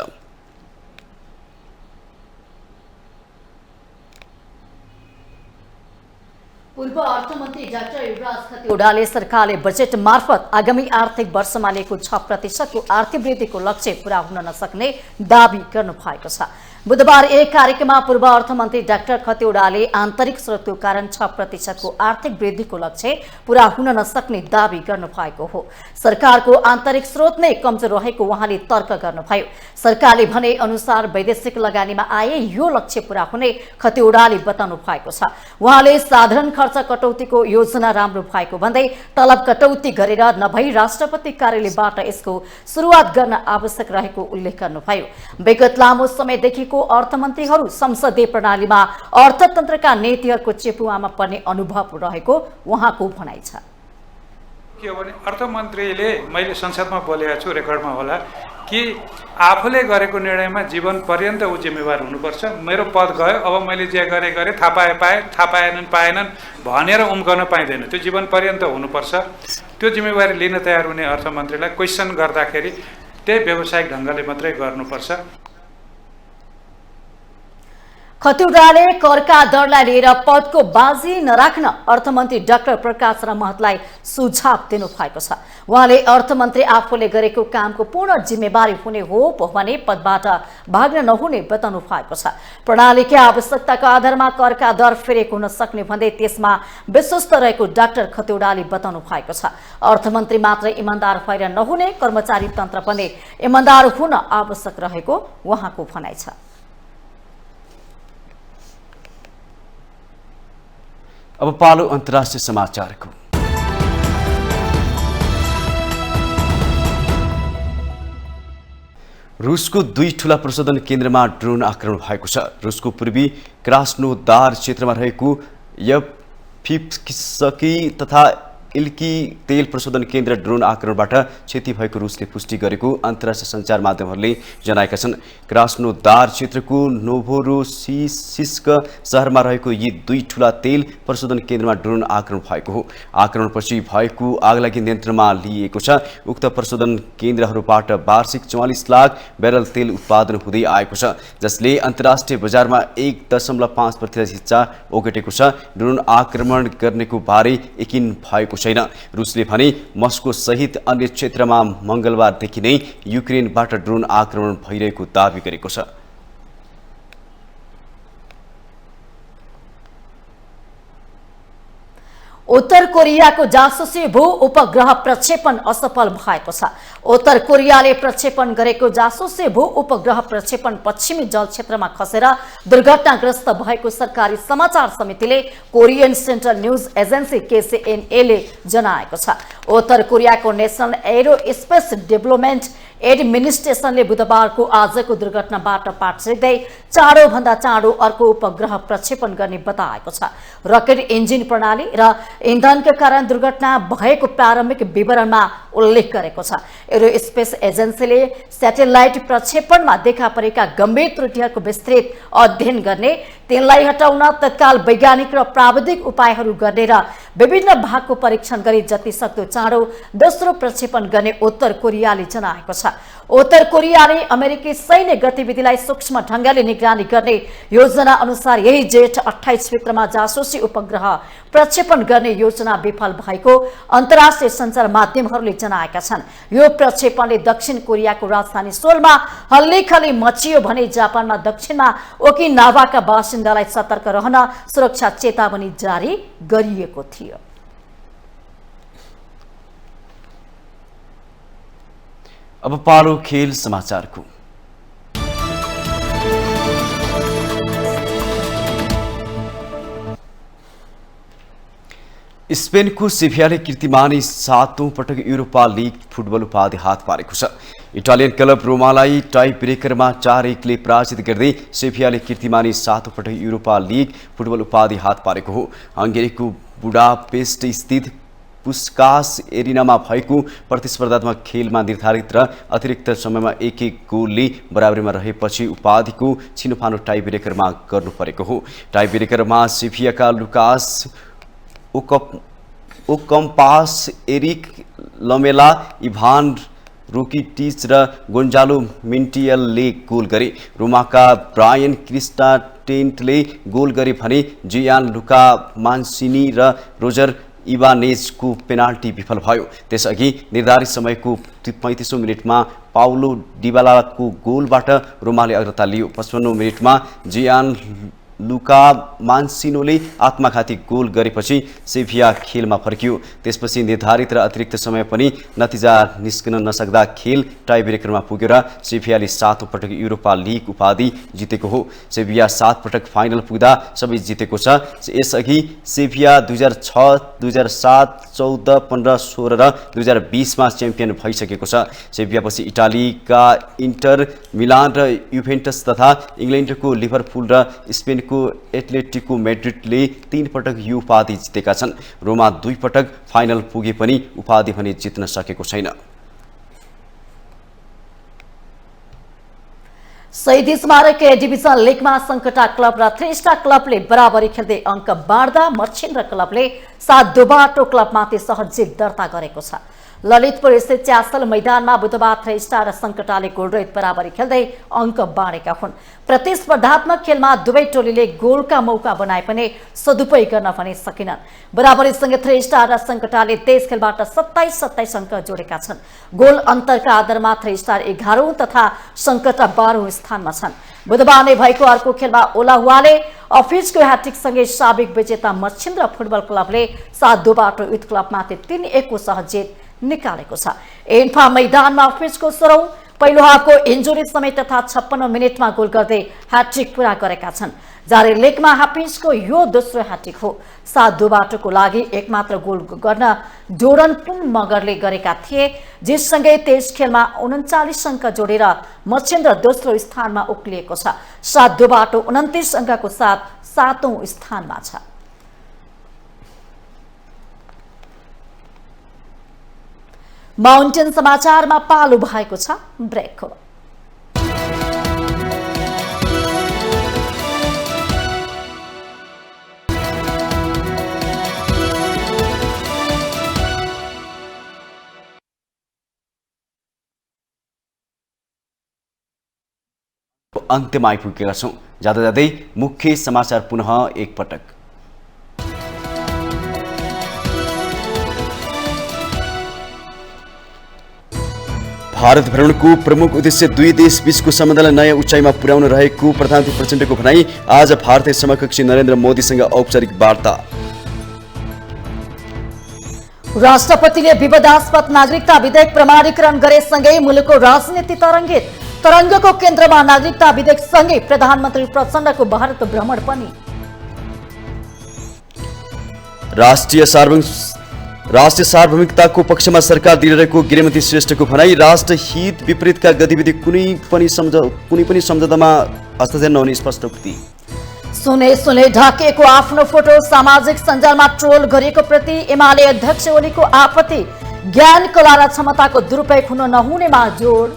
पूर्व अर्थमन्त्री डाक्टर युवराज खतिवड़ाले सरकारले बजेट मार्फत आगामी आर्थिक वर्षमा लिएको 6% को आर्थिक वृद्धिको लक्ष्य पूरा हुन नसक्ने दावी गर्नु भएको छ। बुधबार एक कार्यक्रममा पूर्व अर्थमन्त्री डाक्टर खतिवड़ाले आन्तरिक स्रोतको कारण 6% को आर्थिक वृद्धिको लक्ष्य पूरा हुन नसक्ने दावी गर्नु भएको हो। सरकारको आन्तरिक स्रोत नै कमजोर रहेको उहाँले तर्क गर्नुभयो। सरकारले भने अनुसार वैदेशिक लगानीमा आए यो लक्ष्य पूरा हुने खतिवड़ाले बताउनु भएको छ। उहाँले साधारण खर्च कटौतीको योजना राम्रो भएको भन्दै तलब कटौती गरेर नभई राष्ट्रपति कार्यालयबाट यसको सुरुवात गर्न आवश्यक रहेको उल्लेख गर्नुभयो। विगत लामो समयदेखि अर्थमन्त्रीहरू संसदीय प्रणालीमा अर्थतन्त्रका नीतिहरूको चेपुवामा पर्ने अनुभव रहेको उहाँको भनाइ छ। के हो भने अर्थमन्त्रीले मैले संसदमा बोलेको छु, रेकर्डमा होला, कि आफूले गरेको निर्णयमा जीवन पर्यन्त ऊ जिम्मेवार हुनुपर्छ। मेरो पद गयो, अब मैले जे गरे थाहा पाए, थाहा पाएनन् भनेर उम्कन पाइँदैन। त्यो जीवन पर्यन्त हुनुपर्छ। त्यो जिम्मेवारी लिन तयार हुने अर्थमन्त्रीलाई क्वेसन गर्दाखेरि त्यही व्यावसायिक ढङ्गले मात्रै गर्नुपर्छ। खतिवड़ाले करका दरलाई लिएर पदको बाजी नराख्न अर्थमन्त्री डाक्टर प्रकाश महतलाई सुझाव दिनु भएको छ। उहाँले अर्थमन्त्री आफूले गरेको कामको पूर्ण जिम्मेवारी हुने हो भने पदबाट भाग्न नहुने बताउनु भएको छ। प्रणालीकै आवश्यकताको आधारमा करका दर फेरेको हुन सक्ने भन्दै त्यसमा विश्वस्त रहेको डाक्टर खतिवड़ाले बताउनु भएको छ। अर्थमन्त्री मात्र इमान्दार भएर नहुने, कर्मचारी तन्त्र पनि इमान्दार हुन आवश्यक रहेको उहाँको भनाइ छ। अब पालो अन्तर्राष्ट्रिय समाचारको। रुसको 2 ठूला प्रशोधन केन्द्रमा ड्रोन आक्रमण भएको छ। रुसको पूर्वी क्रास्नोदार क्षेत्रमा रहेको यफिस्की तथा इल्की तेल प्रशोधन केन्द्र ड्रोन आक्रमणबाट क्षति भएको रुसले पुष्टि गरेको अन्तर्राष्ट्रिय सञ्चार माध्यमहरूले जनाएका छन्। क्रास्नोदार क्षेत्रको नोभोरोसिस्क शहरमा रहेको यी 2 ठूला तेल प्रशोधन केन्द्रमा ड्रोन आक्रमण भएको हो। आक्रमणपछि भएको आगलागी नियन्त्रणमा लिएको छ। उक्त प्रशोधन केन्द्रहरूबाट वार्षिक 44 लाख ब्यारल तेल उत्पादन हुँदै आएको छ, जसले अन्तर्राष्ट्रिय बजारमा 1.5% हिस्सा ओगटेको छ। ड्रोन आक्रमण गर्नेको बारे यकिन भएको छैन। रुसले भने मस्को सहित अन्य क्षेत्रमा मंगलबारदेखि नै युक्रेनबाट ड्रोन आक्रमण भइरहेको दावी गरेको छ। उत्तर कोरियाको जासुसी भू उपग्रह प्रक्षेपण असफल भएको छ। उत्तर कोरियाले प्रक्षेपण गरेको जासुसी भू उपग्रह प्रक्षेपण पश्चिमी जल क्षेत्रमा खसेर दुर्घटनाग्रस्त भएको सरकारी समाचार समितिले Korean central news agency KCNA ले जनाएको छ। उत्तर कोरियाको नेशनल एरोस्पेस डेभलपमेन्ट एडमिनिस्ट्रेसनले बुधबारको आजको दुर्घटनाबाट पाठ सिक्दै चाँडोभन्दा चाँडो अर्को उपग्रह प्रक्षेपण गर्ने बताएको छ। रकेट इन्जिन प्रणाली र इन्धनका कारण दुर्घटना भएको प्रारम्भिक विवरणमा उल्लेख गरेको छ। एरोस्पेस एजेन्सीले स्याटेलाइट प्रक्षेपणमा देखा परेका गम्भीर त्रुटिहरूको विस्तृत अध्ययन गर्ने, तिनलाई हटाउन तत्काल वैज्ञानिक र प्राविधिक उपायहरू गर्ने र विभिन्न भागको परीक्षण गरी जति सक्दो चाँडो दोस्रो प्रक्षेपण गर्ने उत्तर कोरियाले जनाएको छ। उत्तर कोरियाले अमेरिकी सैन्य गतिविधिलाई सूक्ष्म ढंगले निगरानी गर्ने योजना अनुसार यही जेठ 28 भित्रमा जासुसी उपग्रह प्रक्षेपण गर्ने योजना विफल भएको अन्तर्राष्ट्रिय सञ्चार माध्यमहरूले जनाएका छन्। यो प्रक्षेपणले दक्षिण कोरियाको राजधानी सोलमा हल्लीखल्ली मचियो भने जापानमा दक्षिणमा ओकिनावाका बासिन्दालाई सतर्क रहन सुरक्षा चेतावनी जारी गरिएको थियो। अब पालो खेल समाचारको। स्पेनको सेभियाले कीर्तिमानी 7औं पटक युरोपा लीग फुटबल उपाधि हात पारेको छ। इटालियन क्लब रोमालाई टाई ब्रेकरमा 4-1ले पराजित गर्दै सेभियाले कीर्तिमानी 7औं पटक युरोपा लीग फुटबल उपाधि हात पारेको हो। हंगेरीको बुडापेस्ट स्थित पुस्कास एरिनामा भएको प्रतिस्पर्धात्मक खेलमा निर्धारित र अतिरिक्त समयमा 1-1 गोलले बराबरीमा रहेपछि उपाधिको छिनोफानो टाई ब्रेकरमा गर्नु परेको हो। टाई ब्रेकरमा सेभियाका Lucas Ocampos, Erik Lamela, Ivan Rakitic र गोन्जालो मिन्टियलले गोल गरे। रोमाका ब्रायन क्रिस्टाटेन्टले गोल गरे भने जियान लुका मान्सिनी र रोजर इवानेजको पेनाल्टी विफल भयो। त्यसअघि निर्धारित समयको 35औं मिनेटमा पाउलो डिबालाको गोलबाट रोमाले अग्रता लियो। 55औं मिनेटमा जियान लुका मान्सिनोले आत्मघाती गोल गरेपछि सेभिया खेलमा फर्कियो। त्यसपछि निर्धारित र अतिरिक्त समय पनि नतिजा निस्कन नसक्दा खेल टाई ब्रेकरमा पुग्यो र सेभियाले 7औं पटक युरोपा लीग उपाधि जितेको हो। सेभिया 7 पटक फाइनल पुग्दा सबै जितेको छ। यसअघि सेभिया 2006, 2007, 14, 15, 16 र 2020 मा च्याम्पियन भइसकेको छ। सेभियापछि इटालीका इन्टर मिलान र युभेन्टस तथा इङ्ग्ल्यान्डको लिभरपुल र स्पेनको एथलेटिको मैड्रिडले 3 पटक यो उपाधि जितेका छन्। रोमा 2 पटक फाइनल पुगे पनि उपाधि भने जित्न सकेको छैन। शहीद स्मारक डिभिजन लीगमा संकटा क्लब र 3 स्टार क्लबले बराबरी खेल्दै अङ्क बाँड्दा मर्चेन्ट क्लबले 7 दुबाटो क्लबमाथि सहज जित दर्ता गरेको छ। ललितपुर स्थित च्यासल मैदानमा बुधबार 3 स्टार र संकटाले गोलरहित बराबरी खेल्दै अङ्क बाँडेका हुन्। प्रतिस्पर्धात्मक खेलमा दुवै टोलीले गोलका मौका बनाए पनि सदुपयोग गर्न भने सकेनन्। बराबरीसँगै 3 स्टार र संकटाले 23 खेलबाट 27 अङ्क जोडेका छन्। गोल अन्तरका आधारमा 3 स्टार 11औं तथा संकटा 12औं स्थानमा छन्। बुधबार नै भएको अर्को खेलमा ओलाहुवाले अफिसको ह्याट्रिकसँगै साबिक विजेता मर्चेन्ट फुटबल क्लबले 7 दुबाटो युथ क्लबमाथि 3-1 को सहज जित निकालेको छ। एन्फा मैदानमा अफिसको 16औं पहिलो हाफको इन्जुरी समेत तथा 56 मिनेटमा गोल गर्दै ह्याट्रिक पूरा गरेका छन्। जारी लीगमा हाफिजको यो दोस्रो ह्याट्रिक हो। 7 दुबाटोको लागि एकमात्र गोल गर्न डोरन पुन मगरले गरेका थिए। जितसँगै 23 खेलमा 39 अङ्क जोडेर मर्चेन्ट दोस्रो स्थानमा उक्लिएको छ। 7 दुबाटो 29 अङ्कको साथ 7औं स्थानमा छ। माउन्टेन समाचारमा पालो भएको छ ब्रेकको। अन्त्यमा आइपुगेका छौं। जाँदा जाँदै मुख्य समाचार पुनः एकपटक। भारत भ्रमणको प्रमुख उद्देश्य दुई देश बीचको सम्बन्धलाई नयाँ उचाइमा पुर्याउन रहेको प्रधानमन्त्री प्रचण्डको भनाई। आज भारतीय समकक्षी नरेन्द्र मोदीसँग औपचारिक वार्ता। राष्ट्रपतिले विवादास्पद नागरिकता विधेयक प्रमाणीकरण गरेसँगै मुलुकको राजनीति तरङ्गित। तरङ्गको केन्द्रमा नागरिकता विधेयक सँगै प्रधानमन्त्री प्रचण्डको भारत भ्रमण पनि। राष्ट्रिय सार्वभौमिकताको पक्षमा सरकार दिइरहेको गृहमन्त्री श्रेष्ठको भनाई। राष्ट्र हित विपरीतका गतिविधि कुनै पनि सम्झौतामा हस्ताक्षर नहुने स्पष्ट उक्ति। सुने ढाकिएको आफ्नो फोटो सामाजिक सञ्जालमा ट्रोल गरिएको प्रति एमाले अध्यक्ष ओलीको आपत्ति। ज्ञान कला र क्षमताको दुरुपयोग हुन नहुनेमा जोड।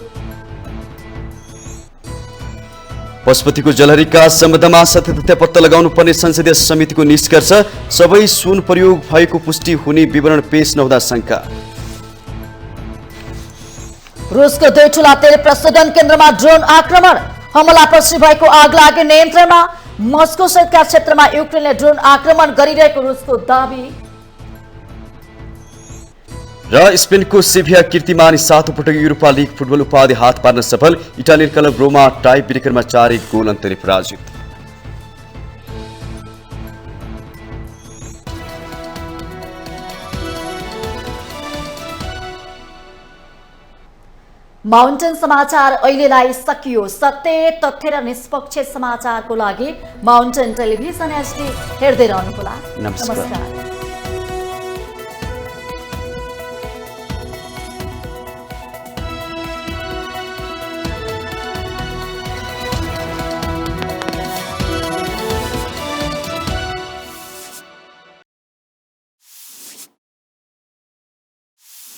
पशुपतिको जलहरीका सम्बन्धमा सत्य तथ्य पत्ता लगाउनु पर्ने संसदीय समितिको निष्कर्ष। सबै सुन प्रयोग भएको पुष्टि हुने विवरण पेश नहुँदा शंका। रुसको 2 ठूला तेल प्रशोधन केन्द्रमा ड्रोन आक्रमण, हमलापछि भएको आगलागी नियन्त्रणमा। मस्को सहितका क्षेत्रमा युक्रेनले ड्रोन आक्रमण गरिरहेको रुसको दाबी। र स्पेनको सेभिया कीर्तिमानी 7औं पटक युरोपा लिग फुटबल उपाधि हात पार्न सफल। इटालियन क्लब रोमा टाई ब्रेकरमा 4-1 गोल अन्तरले पराजित। माउन्टेन समाचार अहिलेलाई सकियो। सत्य, तथ्य र निष्पक्ष समाचारको लागि माउन्टेन टेलिभिजन HD हेर्दै रहनुहोला। नमस्कार।